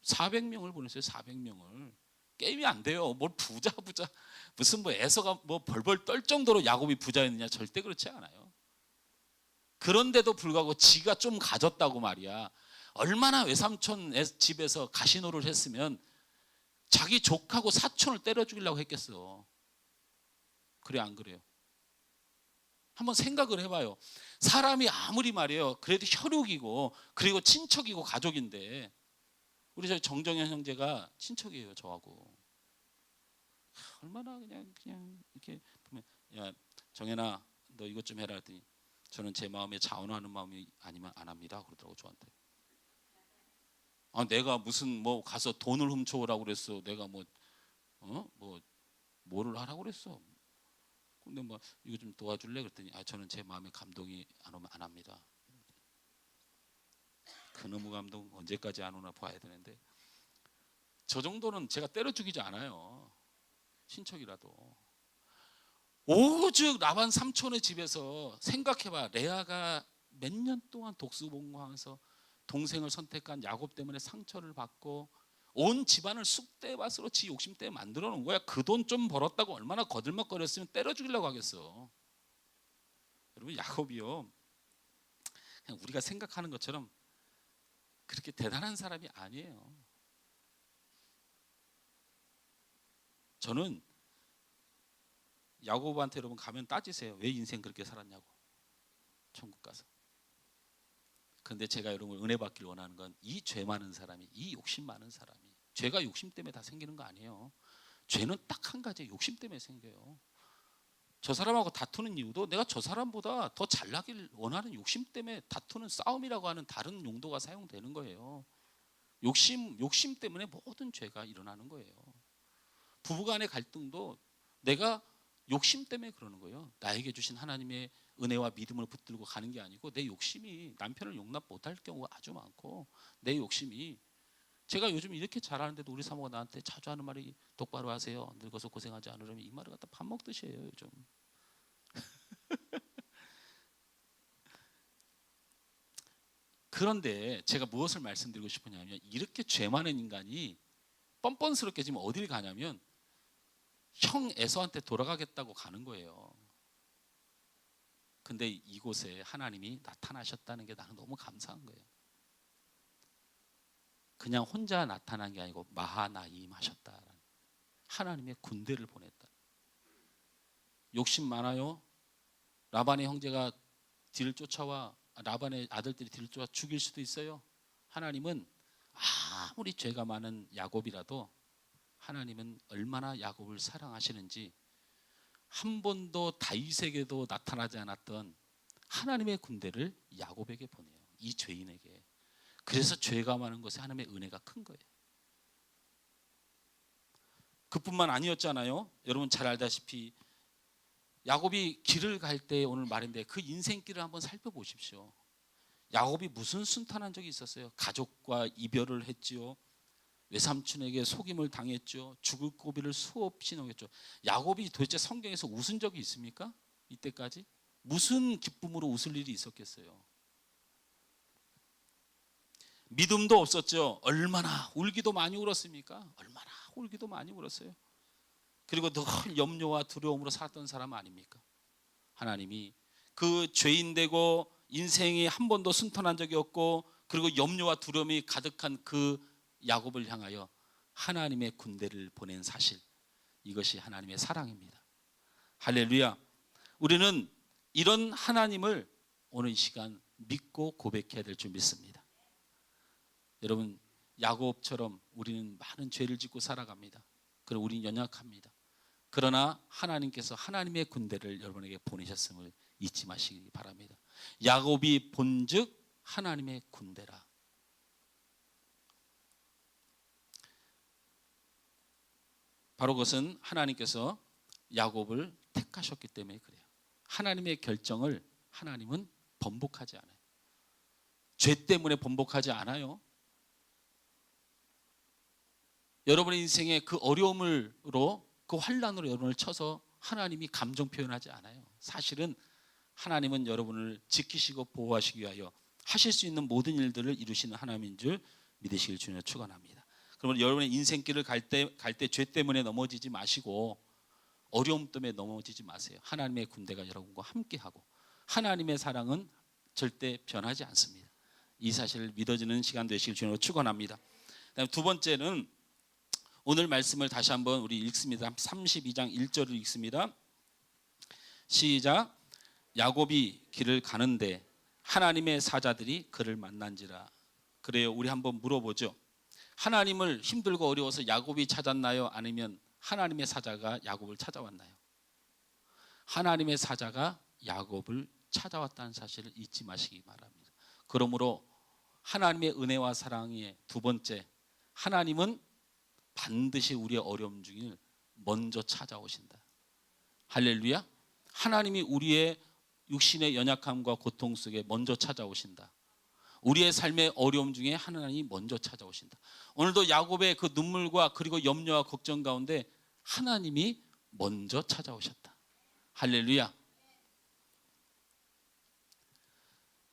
400명을 보냈어요. 400명을. 게임이 안 돼요. 뭘 부자 무슨 뭐 에서가 뭐 벌벌 떨 정도로 야곱이 부자였느냐? 절대 그렇지 않아요. 그런데도 불구하고 지가 좀 가졌다고 말이야. 얼마나 외삼촌 집에서 가시노를 했으면 자기 족하고 사촌을 때려 죽이려고 했겠어. 그래 안 그래요? 한번 생각을 해봐요. 사람이 아무리 말이에요. 그래도 혈육이고 그리고 친척이고 가족인데 우리 저 정정현 형제가 친척이에요. 저하고. 얼마나 그냥 이렇게 보면 야 정현아 너 이것 좀 해라 했더니 저는 제 마음에 자원하는 마음이 아니면 안 합니다. 그러더라고 저한테. 아 내가 무슨 뭐 가서 돈을 훔쳐오라고 그랬어. 내가 뭐를 하라고 그랬어. 근데 뭐 이거 좀 도와줄래 그랬더니 아 저는 제 마음에 감동이 안 오면 안 합니다. 그놈의 감동 언제까지 안 오나 봐야 되는데 저 정도는 제가 때려 죽이지 않아요. 친척이라도. 오죽 라반 삼촌의 집에서 생각해봐. 레아가 몇 년 동안 독수봉고하면서 동생을 선택한 야곱 때문에 상처를 받고 온 집안을 쑥대밭으로 지 욕심 때문에 만들어 놓은 거야. 그 돈 좀 벌었다고 얼마나 거들먹거렸으면 때려 죽이려고 하겠어. 여러분 야곱이요 그냥 우리가 생각하는 것처럼 그렇게 대단한 사람이 아니에요. 저는 야곱한테 여러분 가면 따지세요. 왜 인생 그렇게 살았냐고. 천국 가서. 그런데 제가 여러분 은혜 받기를 원하는 건 이 죄 많은 사람이 이 욕심 많은 사람이 죄가 욕심 때문에 다 생기는 거 아니에요. 죄는 딱 한 가지 욕심 때문에 생겨요. 저 사람하고 다투는 이유도 내가 저 사람보다 더 잘나길 원하는 욕심 때문에 다투는 싸움이라고 하는 다른 용도가 사용되는 거예요. 욕심 때문에 모든 죄가 일어나는 거예요. 부부간의 갈등도 내가 욕심 때문에 그러는 거예요. 나에게 주신 하나님의 은혜와 믿음을 붙들고 가는 게 아니고 내 욕심이 남편을 용납 못할 경우가 아주 많고 내 욕심이 제가 요즘 이렇게 잘하는데도 우리 사모가 나한테 자주 하는 말이 똑바로 하세요. 늙어서 고생하지 않으려면 이 말을 갖다 밥 먹듯이 해요 요즘. 그런데 제가 무엇을 말씀드리고 싶으냐면 이렇게 죄 많은 인간이 뻔뻔스럽게 지금 어딜 가냐면 형 에서한테 돌아가겠다고 가는 거예요. 근데 이곳에 하나님이 나타나셨다는 게 나는 너무 감사한 거예요. 그냥 혼자 나타난 게 아니고 마하나임 하셨다. 하나님의 군대를 보냈다. 욕심 많아요. 라반의 형제가 뒤를 쫓아와 라반의 아들들이 뒤를 쫓아 죽일 수도 있어요. 하나님은 아무리 죄가 많은 야곱이라도 하나님은 얼마나 야곱을 사랑하시는지 한 번도 다윗에게도 나타나지 않았던 하나님의 군대를 야곱에게 보내요. 이 죄인에게. 그래서 죄가 많은 것에 하나님의 은혜가 큰 거예요. 그뿐만 아니었잖아요. 여러분 잘 알다시피 야곱이 길을 갈 때 오늘 말인데 그 인생길을 한번 살펴보십시오. 야곱이 무슨 순탄한 적이 있었어요. 가족과 이별을 했지요. 외삼촌에게 속임을 당했죠. 죽을 고비를 수없이 넘겼죠. 야곱이 도대체 성경에서 웃은 적이 있습니까? 이때까지? 무슨 기쁨으로 웃을 일이 있었겠어요. 믿음도 없었죠. 얼마나 울기도 많이 울었습니까? 얼마나 울기도 많이 울었어요. 그리고 늘 염려와 두려움으로 살았던 사람 아닙니까? 하나님이 그 죄인 되고 인생이 한 번도 순탄한 적이 없고 그리고 염려와 두려움이 가득한 그 야곱을 향하여 하나님의 군대를 보낸 사실, 이것이 하나님의 사랑입니다. 할렐루야. 우리는 이런 하나님을 오늘 이 시간 믿고 고백해야 될 줄 믿습니다. 여러분 야곱처럼 우리는 많은 죄를 짓고 살아갑니다. 그리고 우리는 연약합니다. 그러나 하나님께서 하나님의 군대를 여러분에게 보내셨음을 잊지 마시기 바랍니다. 야곱이 본즉 하나님의 군대라. 바로 그것은 하나님께서 야곱을 택하셨기 때문에 그래요. 하나님의 결정을 하나님은 번복하지 않아요. 죄 때문에 번복하지 않아요. 여러분의 인생에 그 어려움으로 그 환란으로 여러분을 쳐서 하나님이 감정 표현하지 않아요. 사실은 하나님은 여러분을 지키시고 보호하시기 위하여 하실 수 있는 모든 일들을 이루시는 하나님인 줄 믿으시길 주님으로 축원합니다. 그러면 여러분의 인생길을 갈 때 죄 때문에 넘어지지 마시고 어려움 때문에 넘어지지 마세요. 하나님의 군대가 여러분과 함께하고 하나님의 사랑은 절대 변하지 않습니다. 이 사실을 믿어지는 시간 되시길 주님으로 축원합니다. 그다음에 두 번째는 오늘 말씀을 다시 한번 우리 읽습니다. 32장 1절을 읽습니다. 시작. 야곱이 길을 가는데 하나님의 사자들이 그를 만난지라. 그래요. 우리 한번 물어보죠. 하나님을 힘들고 어려워서 야곱이 찾았나요? 아니면 하나님의 사자가 야곱을 찾아왔나요? 하나님의 사자가 야곱을 찾아왔다는 사실을 잊지 마시기 바랍니다. 그러므로 하나님의 은혜와 사랑의 두 번째, 하나님은 반드시 우리의 어려움 중에 먼저 찾아오신다. 할렐루야. 하나님이 우리의 육신의 연약함과 고통 속에 먼저 찾아오신다. 우리의 삶의 어려움 중에 하나님이 먼저 찾아오신다. 오늘도 야곱의 그 눈물과 그리고 염려와 걱정 가운데 하나님이 먼저 찾아오셨다. 할렐루야.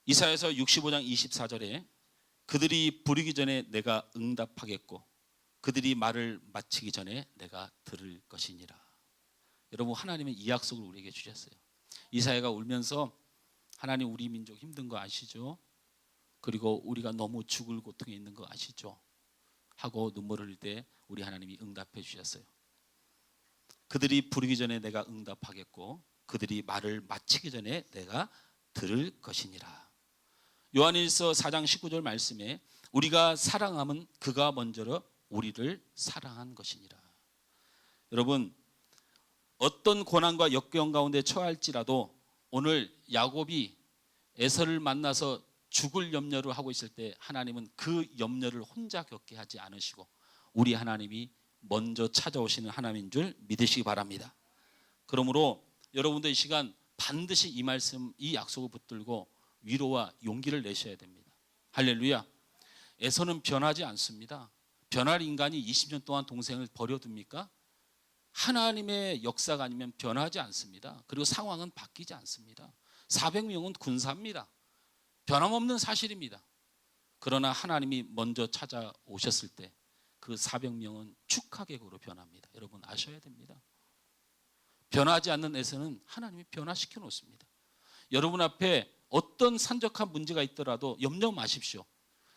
이사야서 65장 24절에 그들이 부르기 전에 내가 응답하겠고 그들이 말을 마치기 전에 내가 들을 것이니라. 여러분, 하나님은 이 약속을 우리에게 주셨어요. 이사야가 울면서 하나님, 우리 민족 힘든 거 아시죠? 그리고 우리가 너무 죽을 고통에 있는 거 아시죠? 하고 눈물을 흘릴 때 우리 하나님이 응답해 주셨어요. 그들이 부르기 전에 내가 응답하겠고 그들이 말을 마치기 전에 내가 들을 것이니라. 요한일서 4장 19절 말씀에 우리가 사랑함은 그가 먼저 우리를 사랑한 것이니라. 여러분, 어떤 고난과 역경 가운데 처할지라도 오늘 야곱이 에서를 만나서 죽을 염려를 하고 있을 때 하나님은 그 염려를 혼자 겪게 하지 않으시고 우리 하나님이 먼저 찾아오시는 하나님인 줄 믿으시기 바랍니다. 그러므로 여러분도 이 시간 반드시 이 말씀, 이 약속을 붙들고 위로와 용기를 내셔야 됩니다. 할렐루야. 에서는 변하지 않습니다. 변할 인간이 20년 동안 동생을 버려둡니까? 하나님의 역사가 아니면 변하지 않습니다. 그리고 상황은 바뀌지 않습니다. 400명은 군사입니다. 변함없는 사실입니다. 그러나 하나님이 먼저 찾아오셨을 때 그 400명은 축하객으로 변합니다. 여러분 아셔야 됩니다. 변하지 않는 에서는 하나님이 변화시켜 놓습니다. 여러분 앞에 어떤 산적한 문제가 있더라도 염려 마십시오.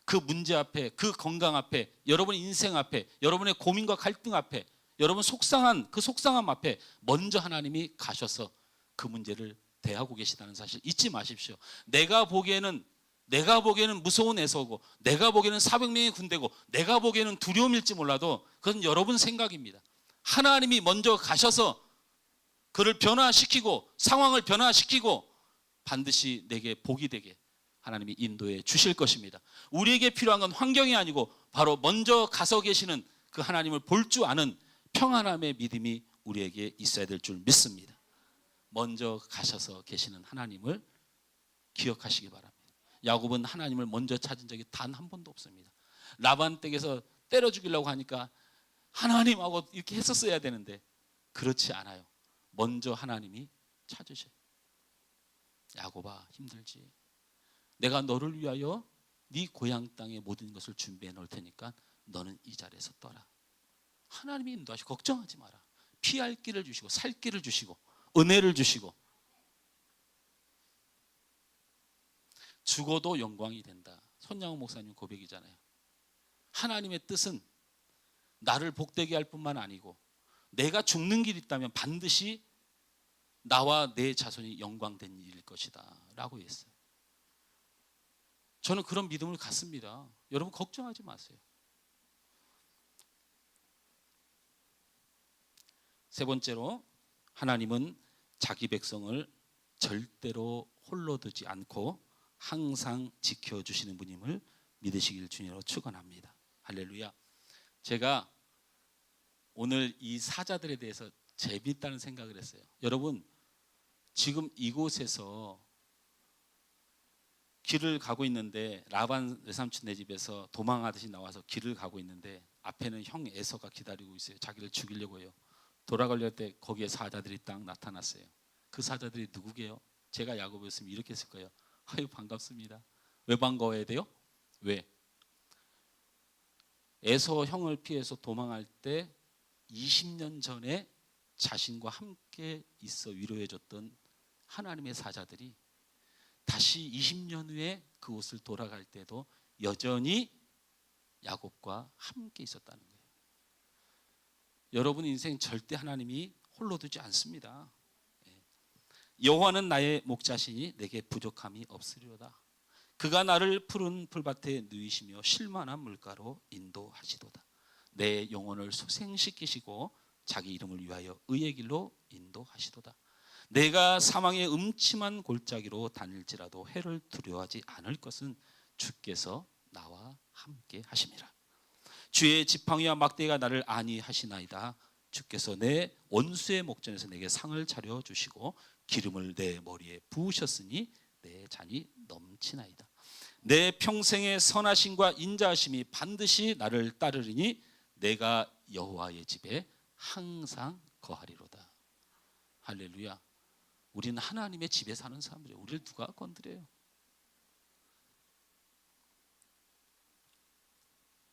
그 문제 앞에, 그 건강 앞에, 여러분의 인생 앞에, 여러분의 고민과 갈등 앞에, 여러분 속상한 그 속상함 앞에 먼저 하나님이 가셔서 그 문제를 대하고 계시다는 사실 잊지 마십시오. 내가 보기에는 무서운 에서고, 내가 보기에는 400명의 군대고, 내가 보기에는 두려움일지 몰라도 그건 여러분 생각입니다. 하나님이 먼저 가셔서 그를 변화시키고 상황을 변화시키고 반드시 내게 복이 되게 하나님이 인도해 주실 것입니다. 우리에게 필요한 건 환경이 아니고 바로 먼저 가서 계시는 그 하나님을 볼 줄 아는 평안함의 믿음이 우리에게 있어야 될 줄 믿습니다. 먼저 가셔서 계시는 하나님을 기억하시기 바랍니다. 야곱은 하나님을 먼저 찾은 적이 단 한 번도 없습니다. 라반 댁에서 때려 죽이려고 하니까 하나님하고 이렇게 했었어야 되는데 그렇지 않아요. 먼저 하나님이 찾으셔요. 야곱아, 힘들지? 내가 너를 위하여 네 고향 땅의 모든 것을 준비해 놓을 테니까 너는 이 자리에서 떠라. 하나님이 인도하시고 걱정하지 마라. 피할 길을 주시고 살 길을 주시고 은혜를 주시고 죽어도 영광이 된다. 손양호 목사님 고백이잖아요. 하나님의 뜻은 나를 복되게 할 뿐만 아니고 내가 죽는 길이 있다면 반드시 나와 내 자손이 영광된 일일 것이다 라고 했어요. 저는 그런 믿음을 갖습니다. 여러분 걱정하지 마세요. 세 번째로 하나님은 자기 백성을 절대로 홀로 두지 않고 항상 지켜주시는 분임을 믿으시길 주님으로 축원합니다. 할렐루야. 제가 오늘 이 사자들에 대해서 재밌다는 생각을 했어요. 여러분 지금 이곳에서 길을 가고 있는데 라반 외삼촌네 집에서 도망하듯이 나와서 길을 가고 있는데 앞에는 형 에서가 기다리고 있어요. 자기를 죽이려고 해요. 돌아가려 때 거기에 사자들이 딱 나타났어요. 그 사자들이 누구게요? 제가 야곱이었으면 이렇게 했을 거예요. 아유 반갑습니다. 왜 반가워야 돼요? 왜? 에서 형을 피해서 도망할 때 20년 전에 자신과 함께 있어 위로해줬던 하나님의 사자들이 다시 20년 후에 그곳을 돌아갈 때도 여전히 야곱과 함께 있었다는 거예요. 여러분 인생 절대 하나님이 홀로 두지 않습니다. 여호와는 나의 목자시니 내게 부족함이 없으리로다. 그가 나를 푸른 풀밭에 누이시며 쉴만한 물가로 인도하시도다. 내 영혼을 소생시키시고 자기 이름을 위하여 의의 길로 인도하시도다. 내가 사망의 음침한 골짜기로 다닐지라도 해를 두려워하지 않을 것은 주께서 나와 함께 하심이라. 주의 지팡이와 막대기가 나를 안위하시나이다. 주께서 내 원수의 목전에서 내게 상을 차려 주시고 기름을 내 머리에 부으셨으니 내 잔이 넘치나이다. 내 평생의 선하심과 인자하심이 반드시 나를 따르리니 내가 여호와의 집에 항상 거하리로다. 할렐루야. 우리는 하나님의 집에 사는 사람들이에요. 우리를 누가 건드려요?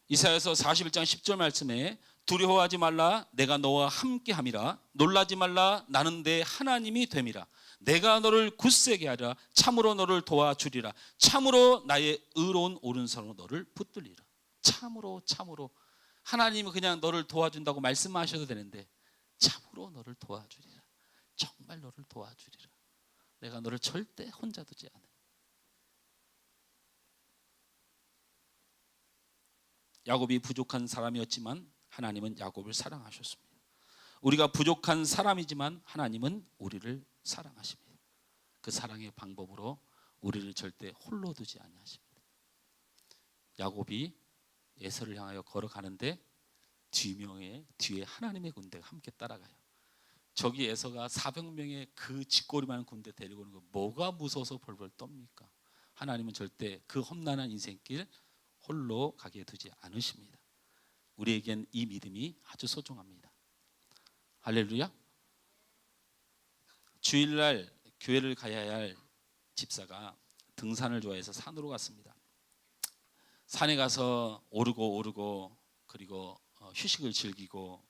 이사야서 41장 10절 말씀에 두려워하지 말라 내가 너와 함께함이라 놀라지 말라 나는 내 하나님이 됨이라 내가 너를 굳세게 하리라 참으로 너를 도와주리라 참으로 나의 의로운 오른손으로 너를 붙들리라. 참으로 하나님은 그냥 너를 도와준다고 말씀하셔도 되는데 참으로 너를 도와주리라. 정말 너를 도와주리라. 내가 너를 절대 혼자 두지 않아. 야곱이 부족한 사람이었지만 하나님은 야곱을 사랑하셨습니다. 우리가 부족한 사람이지만 하나님은 우리를 사랑하십니다. 그 사랑의 방법으로 우리를 절대 홀로 두지 아니하십니다. 야곱이 에서를 향하여 걸어가는데 뒤에 하나님의 군대가 함께 따라가요. 저기 에서가 400명의 그 쥐꼬리만 군대 데리고 오는 거 뭐가 무서워서 벌벌 떱니까? 하나님은 절대 그 험난한 인생길 홀로 가게 두지 않으십니다. 우리에겐 이 믿음이 아주 소중합니다. 할렐루야. 주일날 교회를 가야 할 집사가 등산을 좋아해서 산으로 갔습니다. 산에 가서 오르고 그리고 휴식을 즐기고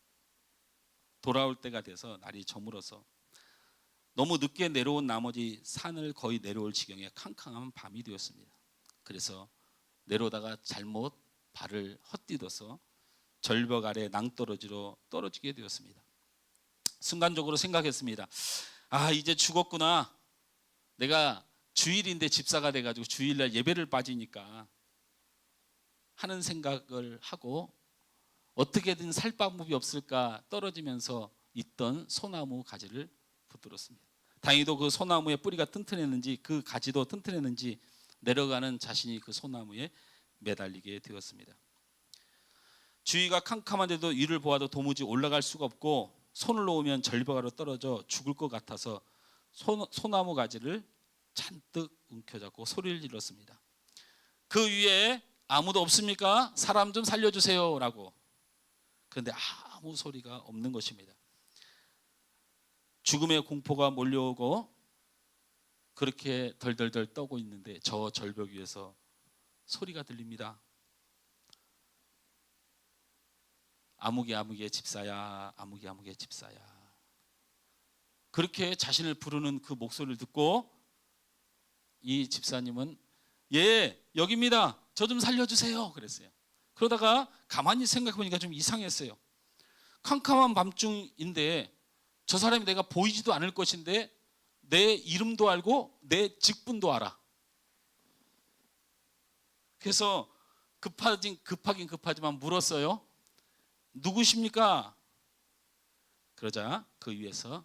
돌아올 때가 돼서 날이 저물어서 너무 늦게 내려온 나머지 산을 거의 내려올 지경에 캄캄한 밤이 되었습니다. 그래서 내려오다가 잘못 발을 헛디뎌서 절벽 아래 낭떠러지로 떨어지게 되었습니다. 순간적으로 생각했습니다. 아 이제 죽었구나. 내가 주일인데 집사가 돼가지고 주일날 예배를 빠지니까 하는 생각을 하고 어떻게든 살 방법이 없을까 떨어지면서 있던 소나무 가지를 붙들었습니다. 다행히도 그 소나무의 뿌리가 튼튼했는지 그 가지도 튼튼했는지 내려가는 자신이 그 소나무에 매달리게 되었습니다. 주위가 캄캄한데도 위를 보아도 도무지 올라갈 수가 없고 손을 놓으면 절벽 아래로 떨어져 죽을 것 같아서 소나무 가지를 잔뜩 움켜잡고 소리를 질렀습니다. 그 위에 아무도 없습니까? 사람 좀 살려주세요 라고. 그런데 아무 소리가 없는 것입니다. 죽음의 공포가 몰려오고 그렇게 덜덜덜 떠고 있는데 저 절벽 위에서 소리가 들립니다. 아무개 집사야, 아무개 집사야. 그렇게 자신을 부르는 그 목소리를 듣고 이 집사님은 예, 여기입니다. 저 좀 살려주세요. 그랬어요. 그러다가 가만히 생각해 보니까 좀 이상했어요. 캄캄한 밤중인데 저 사람이 내가 보이지도 않을 것인데 내 이름도 알고 내 직분도 알아. 그래서 급하긴 급하지만 물었어요. 누구십니까? 그러자 그 위에서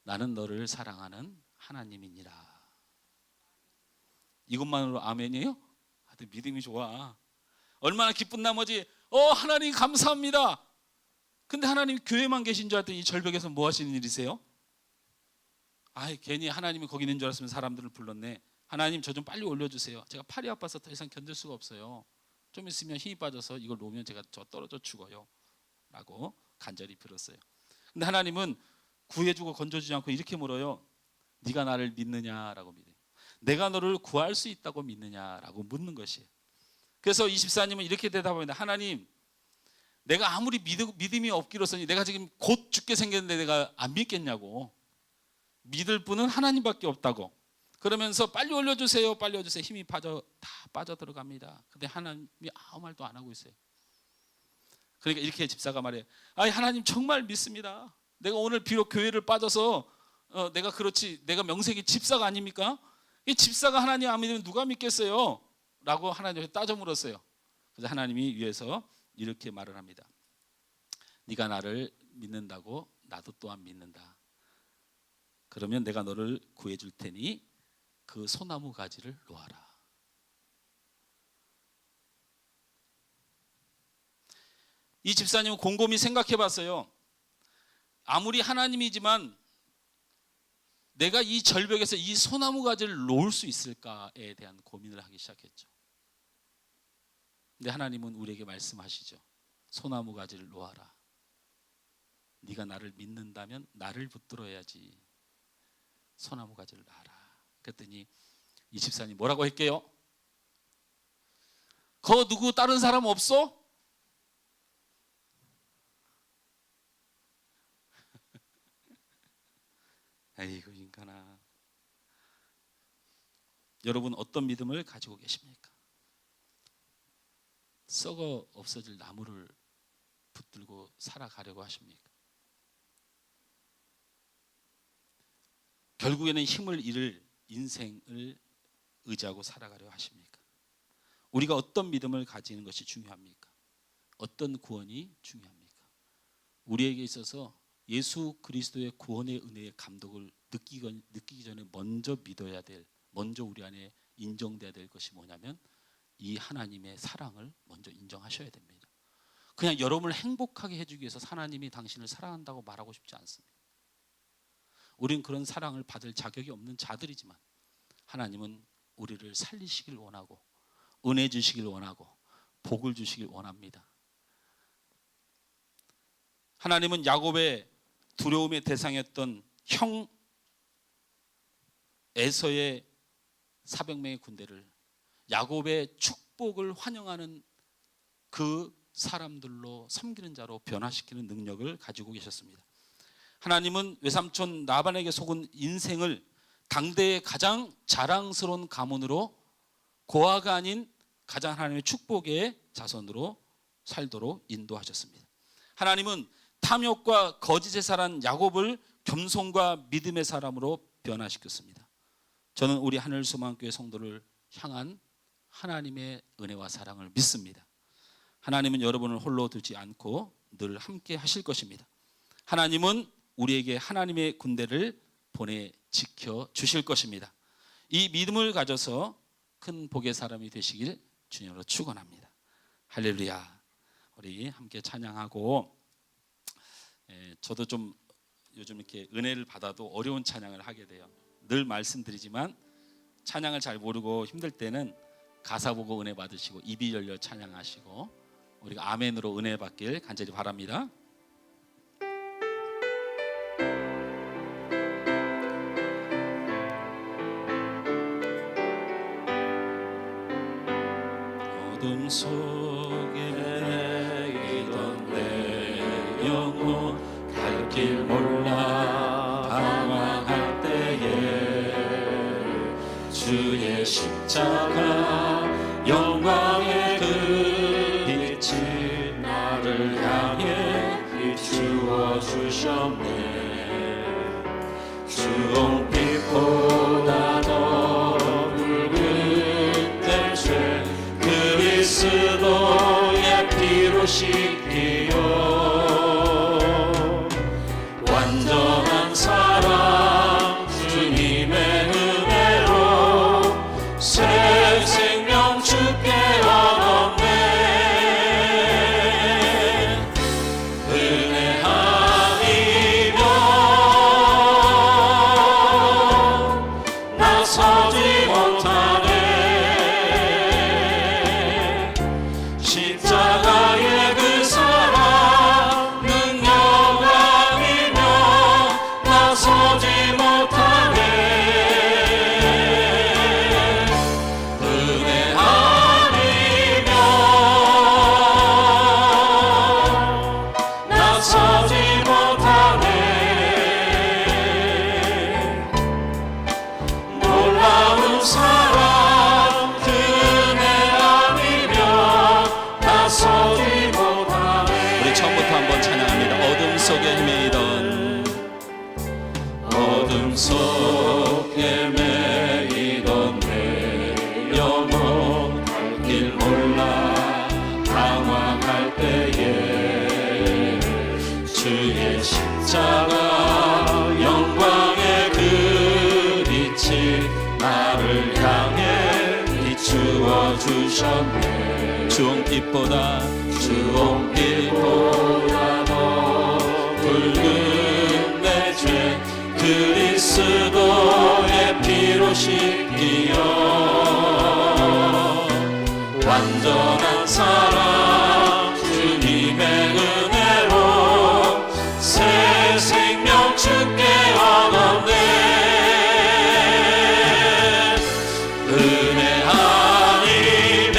나는 너를 사랑하는 하나님이니라. 이것만으로 아멘이에요? 아주 믿음이 좋아. 얼마나 기쁜 나머지 하나님 감사합니다. 근데 하나님 교회만 계신 줄 알았더니 이 절벽에서 뭐 하시는 일이세요? 괜히 하나님이 거기 있는 줄 알았으면 사람들을 불렀네. 하나님 저 좀 빨리 올려주세요. 제가 팔이 아파서 더 이상 견딜 수가 없어요. 좀 있으면 힘이 빠져서 이걸 놓으면 제가 저 떨어져 죽어요 라고 간절히 빌었어요. 근데 하나님은 구해주고 건져주지 않고 이렇게 물어요. 네가 나를 믿느냐라고 믿어요. 내가 너를 구할 수 있다고 믿느냐라고 묻는 것이에요. 그래서 24님은 이렇게 대답합니다. 하나님, 내가 아무리 믿음이 없기로서니 내가 지금 곧 죽게 생겼는데 내가 안 믿겠냐고. 믿을 분은 하나님밖에 없다고. 그러면서 빨리 올려주세요, 빨리 올려주세요. 힘이 다 빠져 들어갑니다. 근데 하나님이 아무 말도 안 하고 있어요. 그러니까 이렇게 집사가 말해요. 아이, 하나님 정말 믿습니다. 내가 오늘 비록 교회를 빠져서 내가 그렇지, 내가 명색이 집사가 아닙니까? 이 집사가 하나님 안 믿으면 누가 믿겠어요? 라고 하나님한테 따져 물었어요. 그래서 하나님이 위에서 이렇게 말을 합니다. 네가 나를 믿는다고 나도 또한 믿는다. 그러면 내가 너를 구해줄 테니 그 소나무 가지를 놓아라. 이 집사님은 곰곰이 생각해 봤어요. 아무리 하나님이지만 내가 이 절벽에서 이 소나무 가지를 놓을 수 있을까에 대한 고민을 하기 시작했죠. 근데 하나님은 우리에게 말씀하시죠. 소나무 가지를 놓아라. 네가 나를 믿는다면 나를 붙들어야지. 소나무 가지를 놔라. 그랬더니 이 집사님 뭐라고 할게요? 거 누구 다른 사람 없어? 아이고 인간아. 여러분 어떤 믿음을 가지고 계십니까? 썩어 없어질 나무를 붙들고 살아가려고 하십니까? 결국에는 힘을 잃을 인생을 의지하고 살아가려 하십니까? 우리가 어떤 믿음을 가지는 것이 중요합니까? 어떤 구원이 중요합니까? 우리에게 있어서 예수 그리스도의 구원의 은혜의 감독을 느끼기 전에 먼저 믿어야 될, 먼저 우리 안에 인정돼야 될 것이 뭐냐면 이 하나님의 사랑을 먼저 인정하셔야 됩니다. 그냥 여러분을 행복하게 해주기 위해서 하나님이 당신을 사랑한다고 말하고 싶지 않습니다. 우리는 그런 사랑을 받을 자격이 없는 자들이지만 하나님은 우리를 살리시길 원하고 은혜 주시길 원하고 복을 주시길 원합니다. 하나님은 야곱의 두려움의 대상이었던 형 에서의 400명의 군대를 야곱의 축복을 환영하는 그 사람들로 섬기는 자로 변화시키는 능력을 가지고 계셨습니다. 하나님은 외삼촌 나반에게 속은 인생을 당대의 가장 자랑스러운 가문으로 고아가 아닌 가장 하나님의 축복의 자손으로 살도록 인도하셨습니다. 하나님은 탐욕과 거짓의 사람 야곱을 겸손과 믿음의 사람으로 변화시켰습니다. 저는 우리 하늘소망교회 성도를 향한 하나님의 은혜와 사랑을 믿습니다. 하나님은 여러분을 홀로 두지 않고 늘 함께 하실 것입니다. 하나님은 우리에게 하나님의 군대를 보내 지켜 주실 것입니다. 이 믿음을 가져서 큰 복의 사람이 되시길 주님으로 축원합니다. 할렐루야. 우리 함께 찬양하고, 저도 좀 요즘 이렇게 은혜를 받아도 어려운 찬양을 하게 돼요. 늘 말씀드리지만 찬양을 잘 모르고 힘들 때는 가사 보고 은혜 받으시고 입이 열려 찬양하시고 우리가 아멘으로 은혜 받길 간절히 바랍니다. 어둠 속에 매이던 내 영혼 갈 길 몰라 방황할 때에 주의 십자가 영광의 그 빛이 나를 향해 비추어 주셨네. 주홍빛보다 더 붉은 내 죄 그리스도의 피로 씻기어 완전한 사랑 주님의 은혜로 새 생명 주께 얻 어둠 속에 매이던 내 영혼 갈 길 몰라 당황할 때에 주의 십자가 영광의 그 빛이 나를 향해 비추어 주셨네. 주홍빛보다 더 붉은 내 죄 그리스도의 피로 씻기어 완전한 사랑 주님의 은혜로 새 생명 주께 얻었네. 은혜 아니면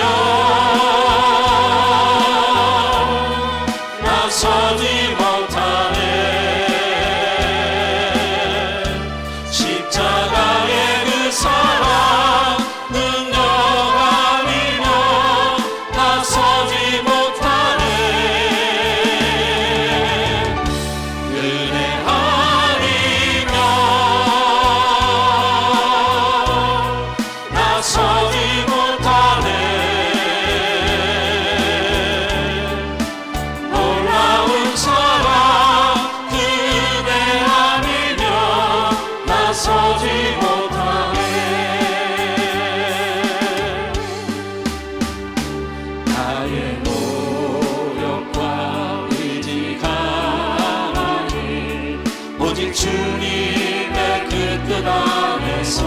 나서지 못하네. 십자가의 그 사랑 능력 아니면 나서지 못하네. 은혜 아니면 나서지 못하네. 놀라운 사랑 그 은혜 아니면 나서지 못하네. 나의 노력과 의지가 아니 오직 주님의 그 뜻 안에서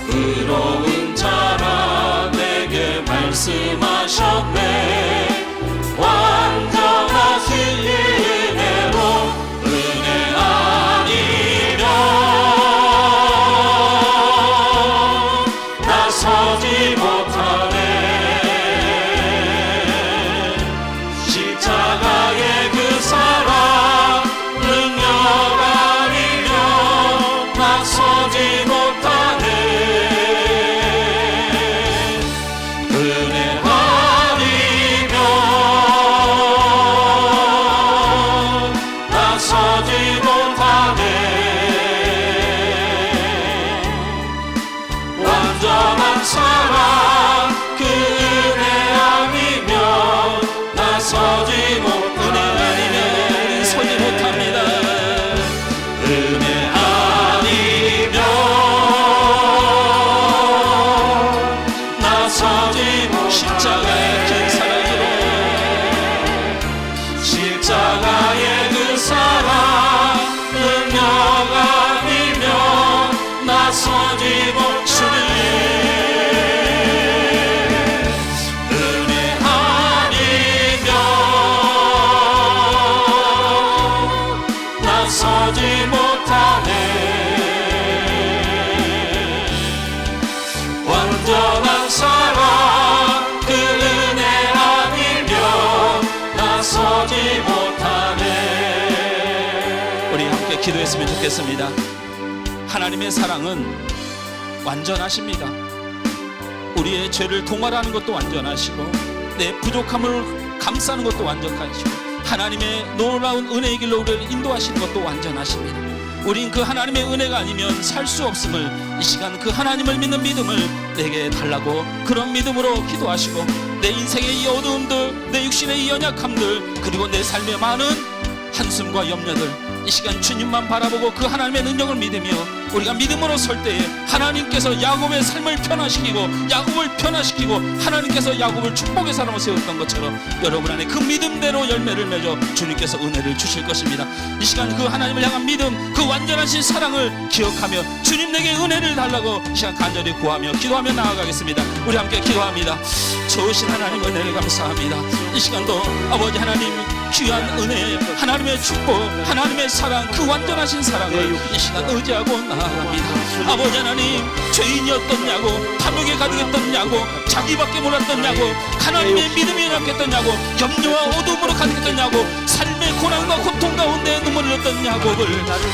의로운 자라 내게 말씀하셨네. 완전하신 은혜로 은혜 아니면 나서지 못하네. 십자가의 그 사랑 능력 아니면 나서지 못하네. 은혜 아니면 나서지 못하네. 완전한 사랑 그 은혜 아니면 나서지 못하네. 은혜 아니면 서지 못합니다. 은혜 아니면 나서지 못. 십자가의 그 사랑으로 십자가의 그 사랑 능력 아니면 나서지 못하네. 은혜 아니면 나서지 못하네. 완전한 사랑 그 은혜 아니면 나서지 못하네. 우리 함께 기도했으면 좋겠습니다. 하나님의 사랑은 완전하십니다. 우리의 죄를 동말하는 것도 완전하시고 내 부족함을 감싸는 것도 완전하시고 하나님의 놀라운 은혜의 길로 우리를 인도하시는 것도 완전하십니다. 우린 그 하나님의 은혜가 아니면 살 수 없음을 이 시간 그 하나님을 믿는 믿음을 내게 달라고 그런 믿음으로 기도하시고 내 인생의 이 어두움들 내 육신의 이 연약함들 그리고 내 삶의 많은 한숨과 염려들 이 시간 주님만 바라보고 그 하나님의 능력을 믿으며 우리가 믿음으로 설 때에 하나님께서 야곱의 삶을 변화시키고 야곱을 변화시키고 하나님께서 야곱을 축복의 사람으로 세웠던 것처럼 여러분 안에 그 믿음대로 열매를 맺어 주님께서 은혜를 주실 것입니다. 이 시간 그 하나님을 향한 믿음 그 완전하신 사랑을 기억하며 주님 내게 은혜를 달라고 이 시간 간절히 구하며 기도하며 나아가겠습니다. 우리 함께 기도합니다. 좋으신 하나님 은혜를 감사합니다. 이 시간도 아버지 하나님 귀한 은혜 하나님의 축복 하나님의 사랑 그 완전하신 사랑을 이 시간 의지하고 나아갑니다. 아버지 하나님 죄인이었던 탐욕에 가득했던 자기밖에 몰랐던 하나님의 믿음이 연약했던 염려와 어둠으로 가득했던 삶의 고난과 고통 가운데 눈물을 흘렸던 야곱을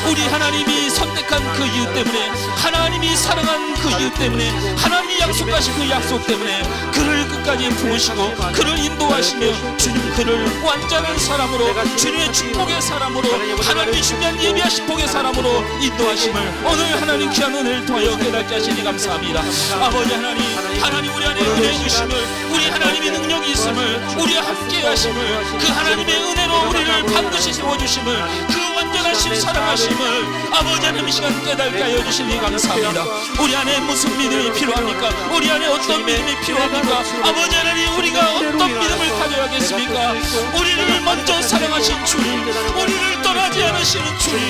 우리 하나님이 선택한 그 이유 때문에, 하나님이 사랑한 그 이유 때문에, 하나님이 약속하신 그 약속 때문에 그를 끝까지 품으시고 그를 인도하시며 주님 그를 완전한 사람으로, 주님의 축복의 사람으로, 하나님이 준비한 예비하신 복의 사람으로 인도하심을 오늘 하나님 귀한 은혜를 통하여 깨닫게 하시니 감사합니다. 아버지 하나님, 하나님 우리 안에 은혜의 주심을, 우리 하나님의 능력이 있음을, 우리와 함께 하심을, 그 하나님의 은혜로 우리를 반드시 세워주심을, 그 완전하신 사랑하심을 아버지 하나님 이 시간 깨닫게 하여 주시니 감사합니다. 우리 안에 무슨 믿음이 필요합니까? 우리 안에 어떤 믿음이 필요합니까? 아버지 하나님 우리가 어떤 믿음을 가져야겠습니까? 우리를 먼저 사랑하신 주님, 우리를 떠나지 않으시는 주님,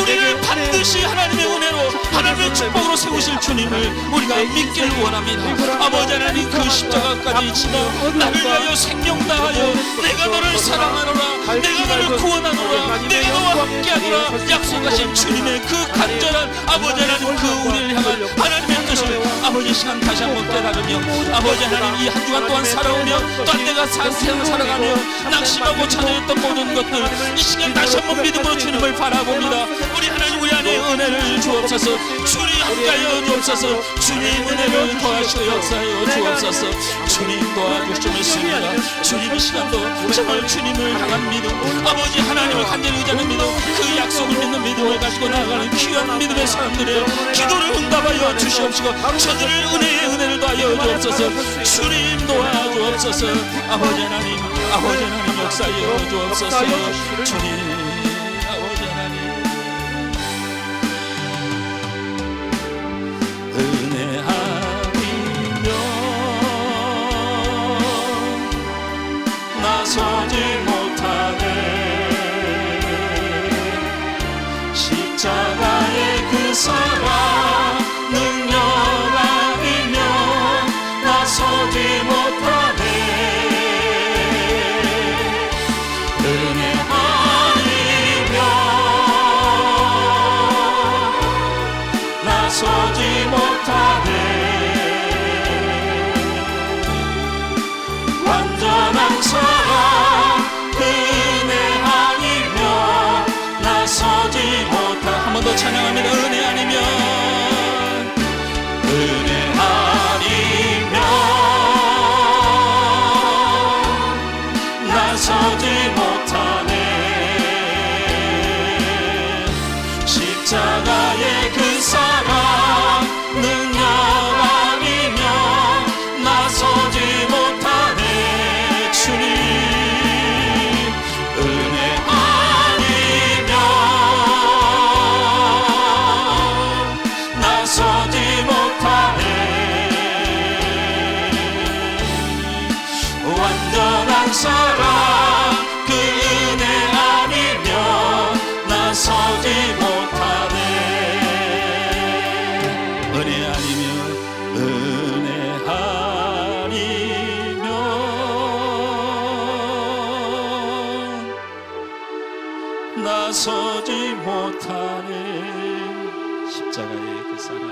우리를 반드시 하나님의 은혜로, 하나님의 축복으로 세우실 주님을 우리가 믿기를 원합니다. 아버지 하나님 그 십자가까지 지나 나를 위하여 생명 다하여 내가 너를 사랑하노라, 내가 너를 구원하노라, 내가 너와 함께하노라 약속하신 주님의 그 간절한 아버지 하나님 그 우리를 향한 하나님의 뜻을 아버지 시간 다시 한번 깨달으며, 아버지 하나님 이 한 주간 동안 살아오며 또 내가 세상을 살아가며 낙심하고 찾아냈던 모든 것들 이 시간 다시 한번 믿음으로 주님을 바라봅니다. 우리 하나님 우리 안에 은혜를 주옵소서. 주님 함께하여 주옵소서. 주님 은혜를 더하시고 역사하여 주옵소서. 주님 도와주심을 씁니다. 주님 이 시간도 정말 주님을 향한 믿음, 아버지 하나님을 간절히 의지하는 믿음, 그 약속을 믿는 믿음을 가지고 나아가는 귀한 믿음의 사람들의 기도를 응답하여 주시옵시고 저들을 은혜를 더하여 주옵소서. 주님 도와주옵소서. 아버지 하나님 역사하여 주옵소서. 주님 아버지 하나님 은혜하리며 나서지 못하네. 십자가의 그 사랑 능력 아니며 나서지 못하네. 은혜 아니며 나서지 못하네. 완전한 사랑 은혜 아니며 나서지 못하. 한 번 더 찬양합니다. 은혜 아니면, 은혜 아니면 나서지 못하네. 십자가의 그 사랑 능력 아니면 나서지 못하네. 주님 은혜 아니면 나서지 못하네. 완전한 사랑 그 은혜 아니면 나서지 못하네. 은혜 아니면, 은혜 아니면 나서지 못하네. 십자가의 그 사랑,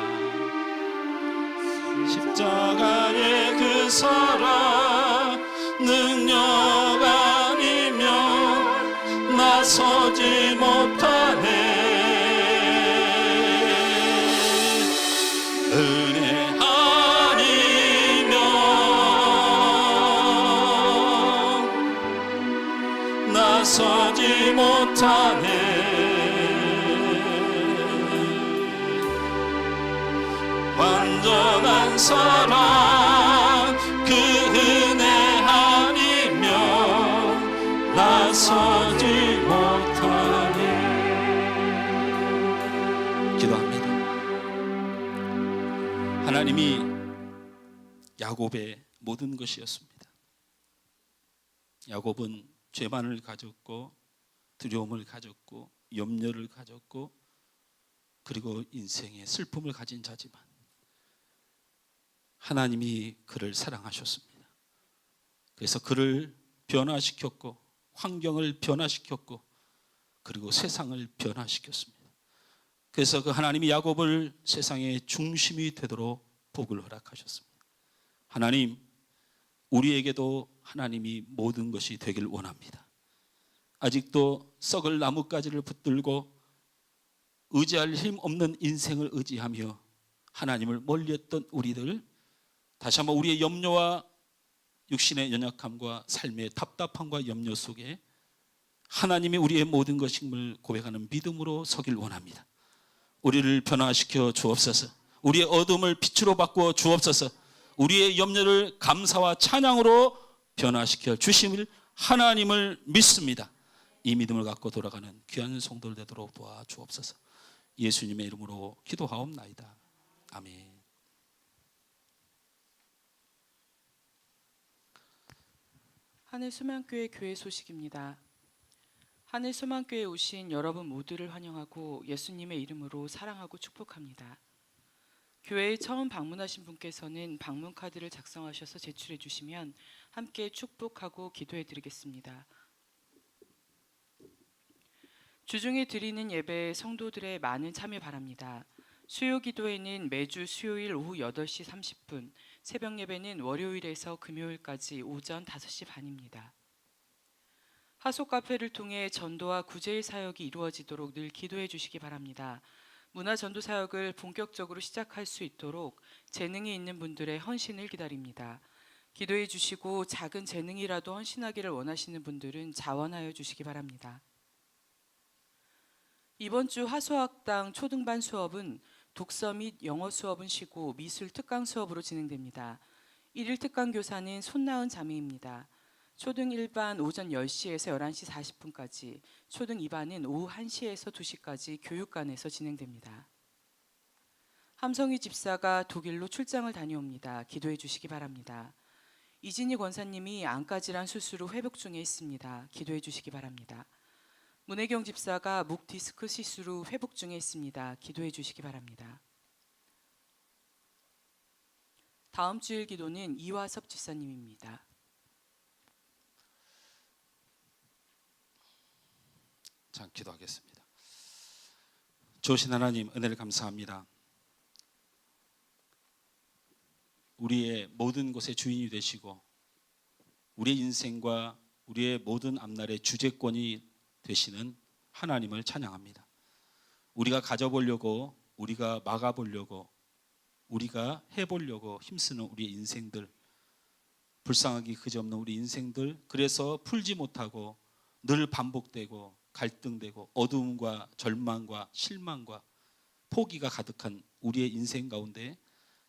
십자가의 그 사랑 능력 아니면 나서지 못하네. 은혜 아니면 나서지 못하네. 완전한 사랑 그 은혜 아니면 나서지 못하네. 기도합니다. 하나님이 야곱의 모든 것이었습니다. 야곱은 죄만을 가졌고 두려움을 가졌고 염려를 가졌고 그리고 인생의 슬픔을 가진 자지만 하나님이 그를 사랑하셨습니다. 그래서 그를 변화시켰고 환경을 변화시켰고 그리고 세상을 변화시켰습니다. 그래서 그 하나님이 야곱을 세상의 중심이 되도록 복을 허락하셨습니다. 하나님, 우리에게도 하나님이 모든 것이 되길 원합니다. 아직도 썩을 나뭇가지를 붙들고 의지할 힘 없는 인생을 의지하며 하나님을 멀리했던 우리들, 다시 한번 우리의 염려와 육신의 연약함과 삶의 답답함과 염려 속에 하나님이 우리의 모든 것임을 고백하는 믿음으로 서길 원합니다. 우리를 변화시켜 주옵소서. 우리의 어둠을 빛으로 바꾸어 주옵소서. 우리의 염려를 감사와 찬양으로 변화시켜 주심을 하나님을 믿습니다. 이 믿음을 갖고 돌아가는 귀한 성도들 되도록 도와주옵소서. 예수님의 이름으로 기도하옵나이다. 아멘. 하늘소망교회 교회 소식입니다. 하늘소망교회에 오신 여러분 모두를 환영하고 예수님의 이름으로 사랑하고 축복합니다. 교회에 처음 방문하신 분께서는 방문 카드를 작성하셔서 제출해 주시면 함께 축복하고 기도해 드리겠습니다. 주중에 드리는 예배에 성도들의 많은 참여 바랍니다. 수요 기도회는 매주 수요일 오후 8시 30분, 새벽 예배는 월요일에서 금요일까지 오전 5시 반입니다. 하소 카페를 통해 전도와 구제의 사역이 이루어지도록 늘 기도해 주시기 바랍니다. 문화 전도 사역을 본격적으로 시작할 수 있도록 재능이 있는 분들의 헌신을 기다립니다. 기도해 주시고 작은 재능이라도 헌신하기를 원하시는 분들은 자원하여 주시기 바랍니다. 이번 주 하소학당 초등반 수업은 독서 및 영어 수업은 쉬고 미술 특강 수업으로 진행됩니다. 1일 특강 교사는 손나은 자매입니다. 초등 1반 오전 10시에서 11시 40분까지, 초등 2반은 오후 1시에서 2시까지 교육관에서 진행됩니다. 함성희 집사가 독일로 출장을 다녀옵니다. 기도해 주시기 바랍니다. 이진희 권사님이 안과질환 수술 후 회복 중에 있습니다. 기도해 주시기 바랍니다. 문혜경 집사가 목 디스크 시술 후 회복 중에 있습니다. 기도해 주시기 바랍니다. 다음 주일 기도는 이화섭 집사님입니다. 자, 기도하겠습니다. 좋으신 하나님, 은혜를 감사합니다. 우리의 모든 곳의 주인이 되시고 우리의 인생과 우리의 모든 앞날의 주재권이 되시는 하나님을 찬양합니다. 우리가 가져보려고, 우리가 막아보려고, 우리가 해보려고 힘쓰는 우리의 인생들, 불쌍하기 그지없는 우리 인생들, 그래서 풀지 못하고 늘 반복되고 갈등되고 어두움과 절망과 실망과 포기가 가득한 우리의 인생 가운데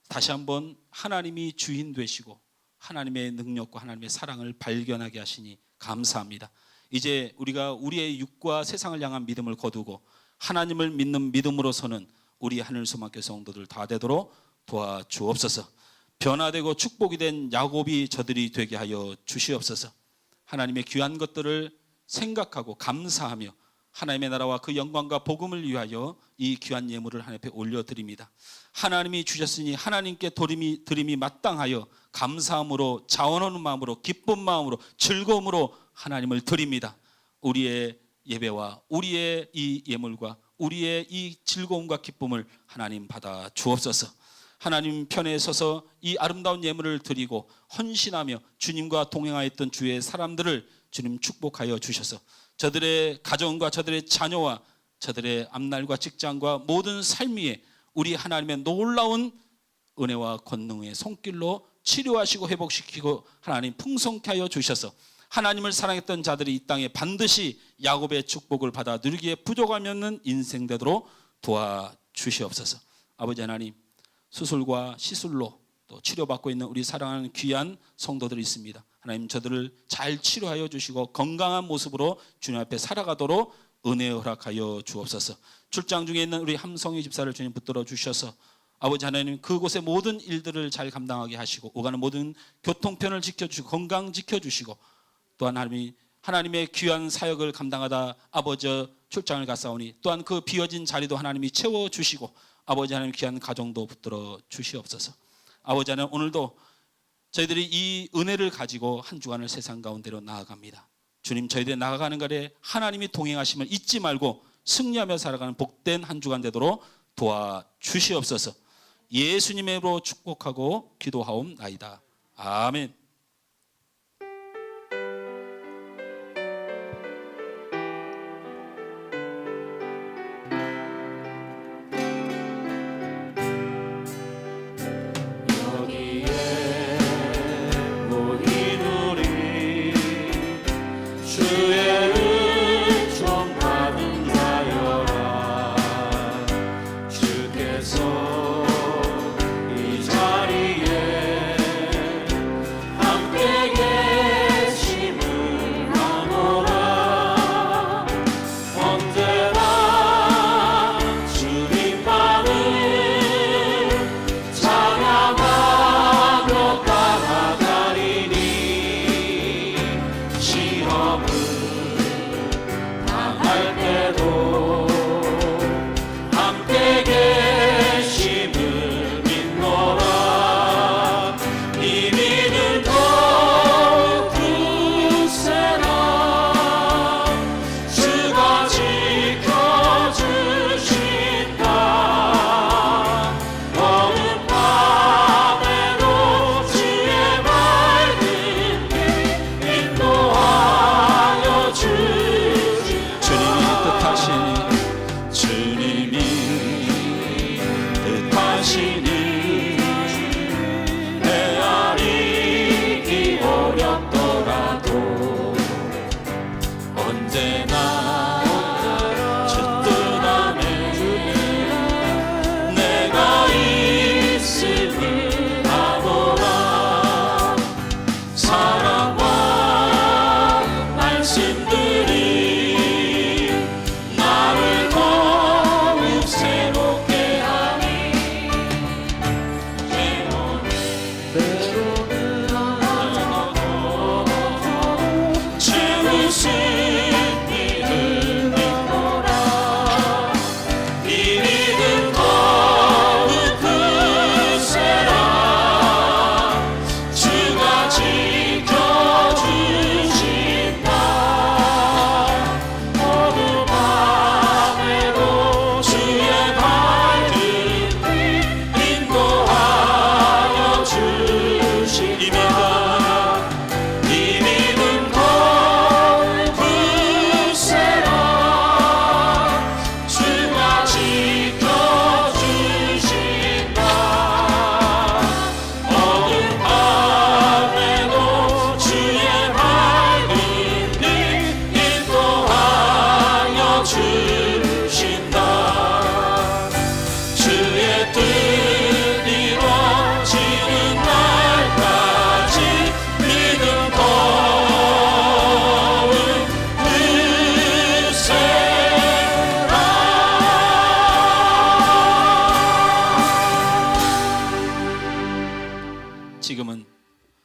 다시 한번 하나님이 주인 되시고 하나님의 능력과 하나님의 사랑을 발견하게 하시니 감사합니다. 이제 우리가 우리의 육과 세상을 향한 믿음을 거두고 하나님을 믿는 믿음으로서는 우리 하늘소망교회 성도들 다 되도록 도와주옵소서. 변화되고 축복이 된 야곱이 저들이 되게 하여 주시옵소서. 하나님의 귀한 것들을 생각하고 감사하며 하나님의 나라와 그 영광과 복음을 위하여 이 귀한 예물을 하나님 앞에 올려드립니다. 하나님이 주셨으니 하나님께 드림이 마땅하여 감사함으로, 자원하는 마음으로, 기쁜 마음으로, 즐거움으로 하나님을 드립니다. 우리의 예배와 우리의 이 예물과 우리의 이 즐거움과 기쁨을 하나님 받아 주옵소서. 하나님 편에 서서 이 아름다운 예물을 드리고 헌신하며 주님과 동행하였던 주의 사람들을 주님 축복하여 주셔서 저들의 가정과 저들의 자녀와 저들의 앞날과 직장과 모든 삶 위에 우리 하나님의 놀라운 은혜와 권능의 손길로 치료하시고 회복시키고 하나님 풍성케 하여 주셔서 하나님을 사랑했던 자들이 이 땅에 반드시 야곱의 축복을 받아 누리기에 부족함이 없는 인생 되도록 도와주시옵소서. 아버지 하나님, 수술과 시술로 또 치료받고 있는 우리 사랑하는 귀한 성도들이 있습니다. 하나님, 저들을 잘 치료하여 주시고 건강한 모습으로 주님 앞에 살아가도록 은혜 허락하여 주옵소서. 출장 중에 있는 우리 함성희 집사를 주님 붙들어 주셔서 아버지 하나님, 그곳의 모든 일들을 잘 감당하게 하시고 오가는 모든 교통편을 지켜주시고 건강 지켜주시고 또한 하나님의 귀한 사역을 감당하다 아버지 출장을 갔사오니 또한 그 비어진 자리도 하나님이 채워주시고 아버지 하나님 귀한 가정도 붙들어 주시옵소서. 아버지 하나님, 오늘도 저희들이 이 은혜를 가지고 한 주간을 세상 가운데로 나아갑니다. 주님, 저희들이 나아가는 길에 하나님이 동행하심을 잊지 말고 승리하며 살아가는 복된 한 주간 되도록 도와주시옵소서. 예수님의 이름으로 축복하고 기도하옵나이다. 아멘.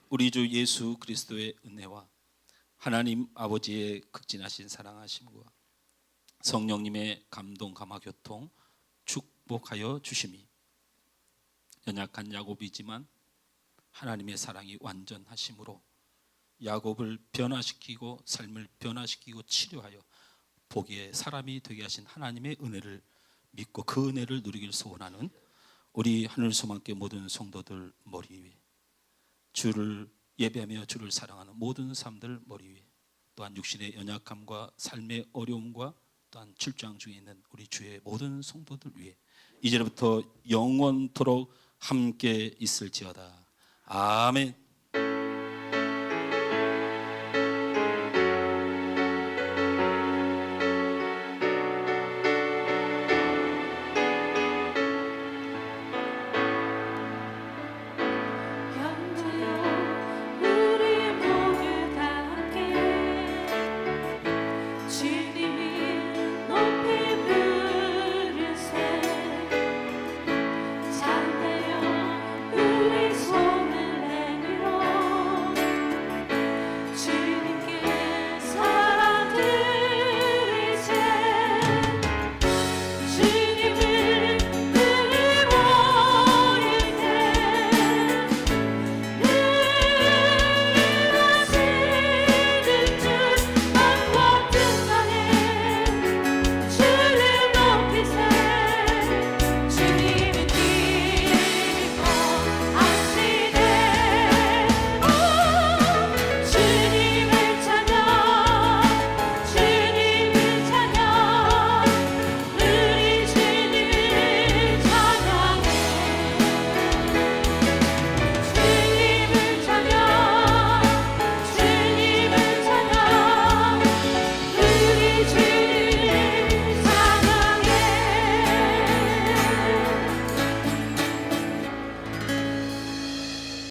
우리 주 예수 그리스도의 은혜와 하나님 아버지의 극진하신 사랑하심과 성령님의 감동 감화 교통 축복하여 주심이 연약한 야곱이지만 하나님의 사랑이 완전하심으로 야곱을 변화시키고 삶을 변화시키고 치료하여 복의 사람이 되게 하신 하나님의 은혜를 믿고 그 은혜를 누리길 소원하는 우리 하늘소망교회 모든 성도들 머리 위에, 주를 예배하며 주를 사랑하는 모든 사람들 머리 위에, 또한 육신의 연약함과 삶의 어려움과 또한 출장 중에 있는 우리 주의 모든 성도들 위에 이제부터 영원토록 함께 있을지어다. 아멘.